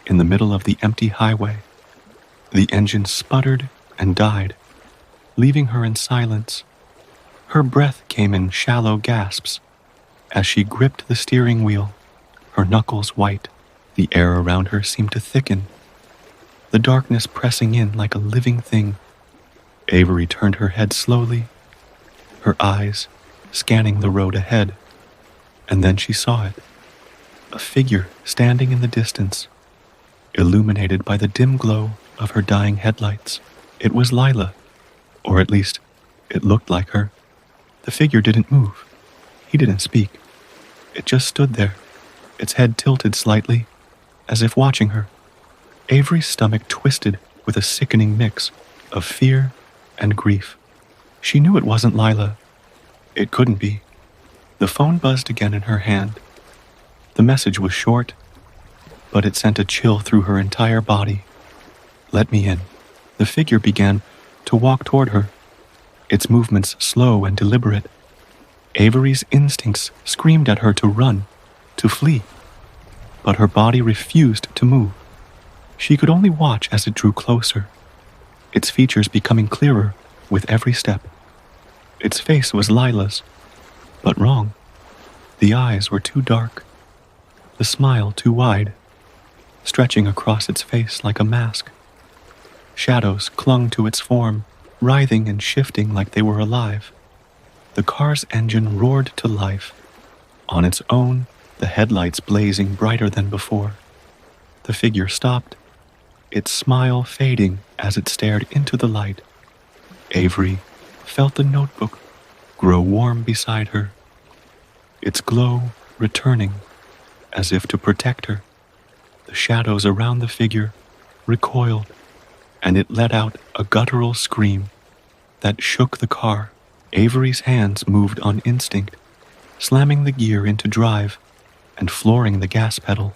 in the middle of the empty highway. The engine sputtered and died, leaving her in silence. Her breath came in shallow gasps as she gripped the steering wheel, her knuckles white. The air around her seemed to thicken, the darkness pressing in like a living thing. Avery turned her head slowly, her eyes scanning the road ahead, and then she saw it. A figure standing in the distance, illuminated by the dim glow of her dying headlights. It was Lila, or at least, it looked like her. The figure didn't move. He didn't speak. It just stood there, its head tilted slightly, as if watching her. Avery's stomach twisted with a sickening mix of fear and grief. She knew it wasn't Lila. It couldn't be. The phone buzzed again in her hand. The message was short, but it sent a chill through her entire body. Let me in. The figure began to walk toward her, its movements slow and deliberate. Avery's instincts screamed at her to run, to flee, but her body refused to move. She could only watch as it drew closer, its features becoming clearer with every step. Its face was Lila's, but wrong. The eyes were too dark, the smile too wide, stretching across its face like a mask. Shadows clung to its form, writhing and shifting like they were alive. The car's engine roared to life, on its own, the headlights blazing brighter than before. The figure stopped, its smile fading as it stared into the light. Avery felt the notebook grow warm beside her, its glow returning as if to protect her. The shadows around the figure recoiled, and it let out a guttural scream that shook the car. Avery's hands moved on instinct, slamming the gear into drive and flooring the gas pedal.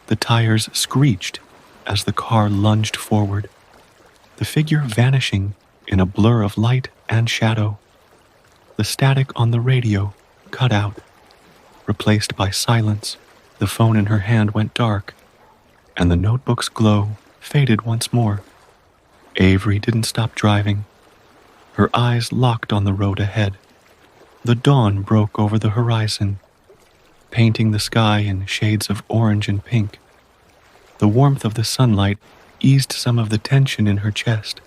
The tires screeched as the car lunged forward, the figure vanishing in a blur of light and shadow. The static on the radio cut out, replaced by silence. The phone in her hand went dark, and the notebook's glow faded once more. Avery didn't stop driving, her eyes locked on the road ahead. The dawn broke over the horizon, painting the sky in shades of orange and pink. The warmth of the sunlight eased some of the tension in her chest,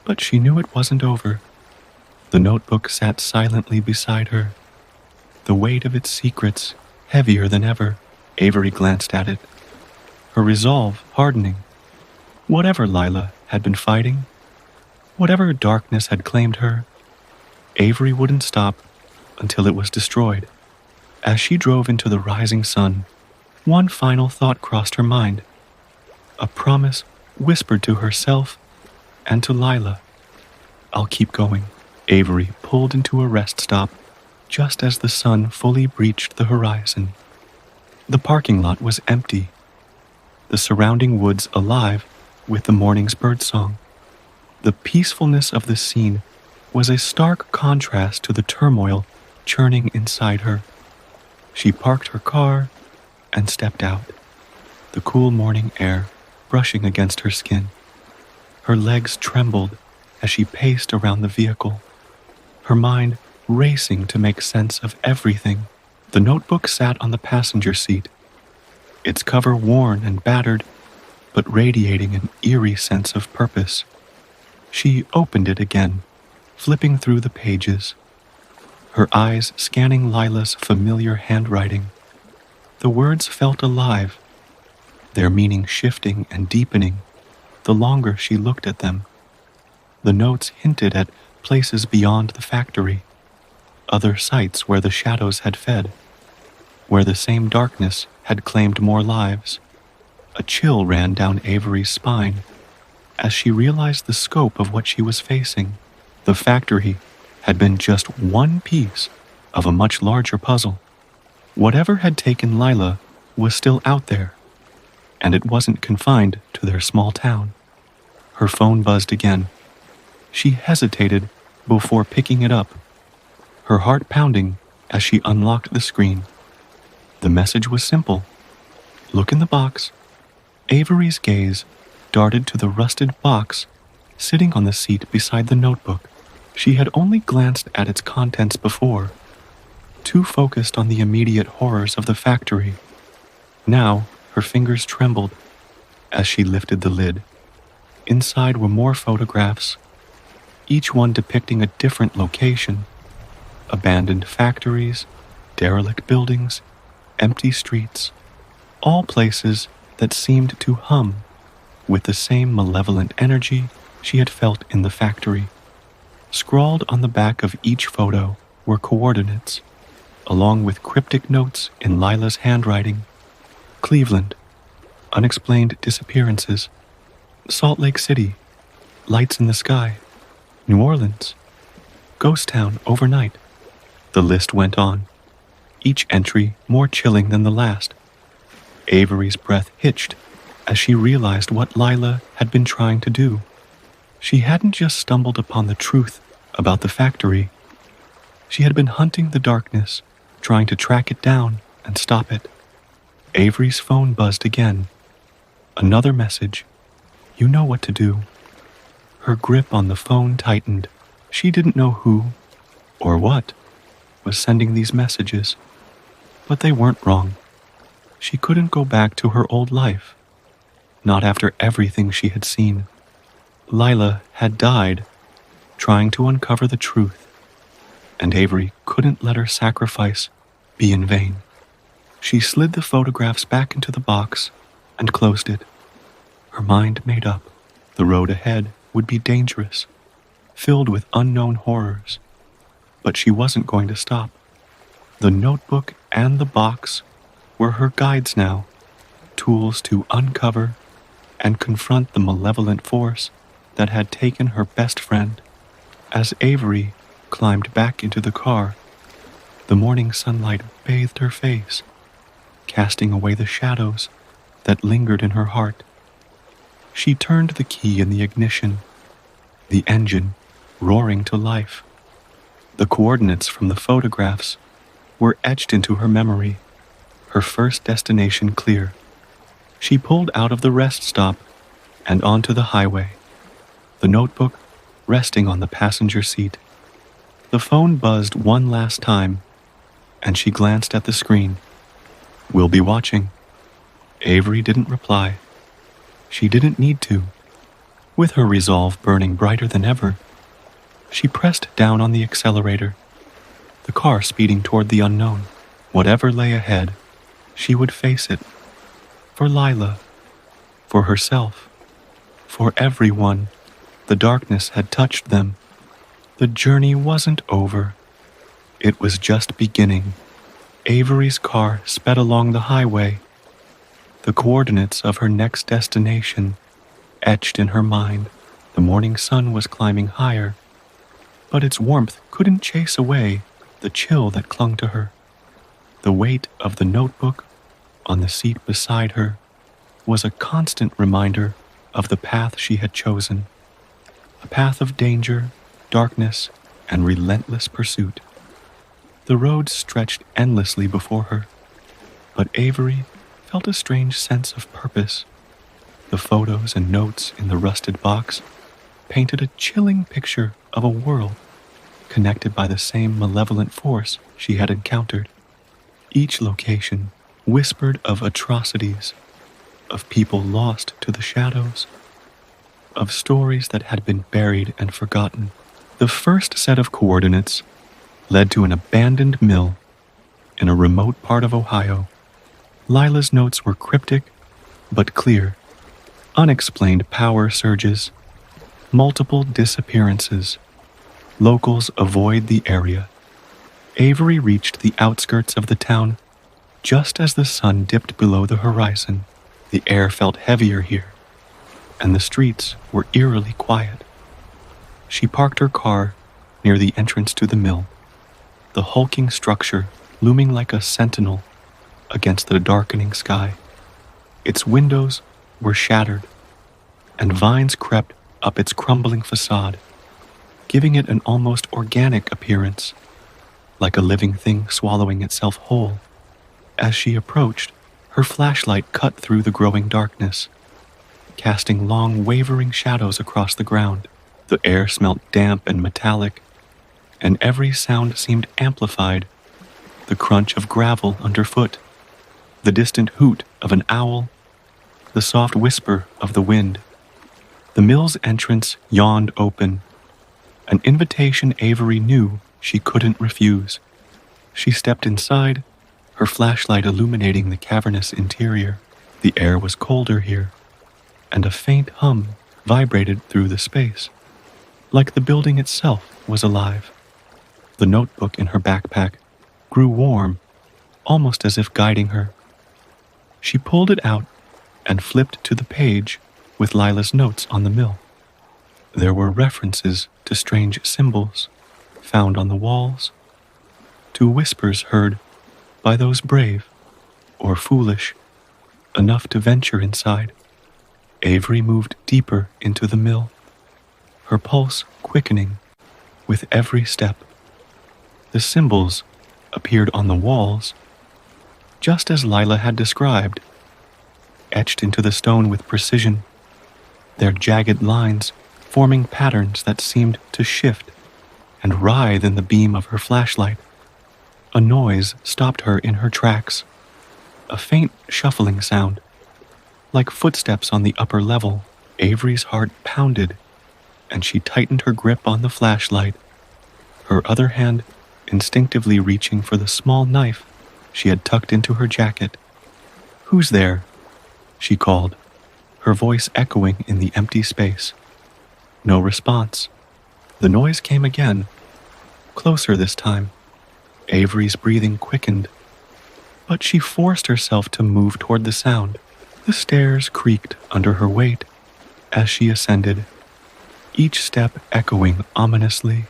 but she knew it wasn't over. The notebook sat silently beside her, the weight of its secrets heavier than ever. Avery glanced at it, her resolve hardening. Whatever Lila had been fighting, whatever darkness had claimed her, Avery wouldn't stop until it was destroyed. As she drove into the rising sun, one final thought crossed her mind, a promise whispered to herself and to Lila. I'll keep going. Avery pulled into a rest stop just as the sun fully breached the horizon. The parking lot was empty, the surrounding woods alive with the morning's birdsong. The peacefulness of the scene was a stark contrast to the turmoil churning inside her. She parked her car and stepped out, the cool morning air brushing against her skin. Her legs trembled as she paced around the vehicle, her mind racing to make sense of everything. The notebook sat on the passenger seat, its cover worn and battered, but radiating an eerie sense of purpose. She opened it again, flipping through the pages, her eyes scanning Lila's familiar handwriting. The words felt alive, their meaning shifting and deepening the longer she looked at them. The notes hinted at places beyond the factory, other sites where the shadows had fed, where the same darkness had claimed more lives. A chill ran down Avery's spine, as she realized the scope of what she was facing. The factory had been just one piece of a much larger puzzle. Whatever had taken Lila was still out there, and it wasn't confined to their small town. Her phone buzzed again. She hesitated before picking it up, her heart pounding as she unlocked the screen. The message was simple. Look in the box. Avery's gaze darted to the rusted box sitting on the seat beside the notebook. She had only glanced at its contents before, too focused on the immediate horrors of the factory. Now, her fingers trembled as she lifted the lid. Inside were more photographs, each one depicting a different location. Abandoned factories, derelict buildings, empty streets, all places that seemed to hum with the same malevolent energy she had felt in the factory. Scrawled on the back of each photo were coordinates, along with cryptic notes in Lila's handwriting. Cleveland, unexplained disappearances. Salt Lake City, lights in the sky. New Orleans, ghost town overnight. The list went on, each entry more chilling than the last. Avery's breath hitched as she realized what Lila had been trying to do. She hadn't just stumbled upon the truth about the factory. She had been hunting the darkness, trying to track it down and stop it. Avery's phone buzzed again. Another message. You know what to do. Her grip on the phone tightened. She didn't know who, or what, was sending these messages, but they weren't wrong. She couldn't go back to her old life, not after everything she had seen. Lila had died trying to uncover the truth, and Avery couldn't let her sacrifice be in vain. She slid the photographs back into the box and closed it, her mind made up. The road ahead would be dangerous, filled with unknown horrors, but she wasn't going to stop. The notebook and the box were her guides now, tools to uncover and confront the malevolent force that had taken her best friend. As Avery climbed back into the car, the morning sunlight bathed her face, casting away the shadows that lingered in her heart. She turned the key in the ignition, the engine roaring to life. The coordinates from the photographs were etched into her memory, her first destination clear. She pulled out of the rest stop and onto the highway, the notebook resting on the passenger seat. The phone buzzed one last time, and she glanced at the screen. We'll be watching. Avery didn't reply. She didn't need to. With her resolve burning brighter than ever, she pressed down on the accelerator, the car speeding toward the unknown. Whatever lay ahead, she would face it. For Lila, for herself, for everyone. The darkness had touched them. The journey wasn't over. It was just beginning. Avery's car sped along the highway, the coordinates of her next destination etched in her mind. The morning sun was climbing higher, but its warmth couldn't chase away the chill that clung to her. The weight of the notebook on the seat beside her was a constant reminder of the path she had chosen, a path of danger, darkness, and relentless pursuit. The road stretched endlessly before her, but Avery felt a strange sense of purpose. The photos and notes in the rusted box painted a chilling picture of a world connected by the same malevolent force she had encountered. Each location whispered of atrocities, of people lost to the shadows, of stories that had been buried and forgotten. The first set of coordinates led to an abandoned mill in a remote part of Ohio. Lila's notes were cryptic but clear. Unexplained power surges, multiple disappearances. Locals avoid the area. Avery reached the outskirts of the town just as the sun dipped below the horizon. The air felt heavier here, and the streets were eerily quiet. She parked her car near the entrance to the mill, the hulking structure looming like a sentinel against the darkening sky. Its windows were shattered, and vines crept up its crumbling facade, giving it an almost organic appearance, like a living thing swallowing itself whole. As she approached, her flashlight cut through the growing darkness, casting long, wavering shadows across the ground. The air smelt damp and metallic, and every sound seemed amplified: the crunch of gravel underfoot, the distant hoot of an owl, the soft whisper of the wind. The mill's entrance yawned open, an invitation Avery knew she couldn't refuse. She stepped inside, her flashlight illuminating the cavernous interior. The air was colder here, and a faint hum vibrated through the space, like the building itself was alive. The notebook in her backpack grew warm, almost as if guiding her. She pulled it out and flipped to the page with Lila's notes on the mill. There were references to strange symbols found on the walls, to whispers heard by those brave or foolish enough to venture inside. Avery moved deeper into the mill, her pulse quickening with every step. The symbols appeared on the walls, just as Lila had described, etched into the stone with precision, their jagged lines forming patterns that seemed to shift and writhe in the beam of her flashlight. A noise stopped her in her tracks, a faint shuffling sound, like footsteps on the upper level. Avery's heart pounded, and she tightened her grip on the flashlight, her other hand instinctively reaching for the small knife she had tucked into her jacket. "Who's there?" she called, her voice echoing in the empty space. No response. The noise came again, closer this time. Avery's breathing quickened, but she forced herself to move toward the sound. The stairs creaked under her weight as she ascended, each step echoing ominously.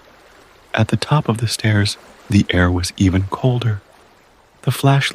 At the top of the stairs, the air was even colder. The flashlight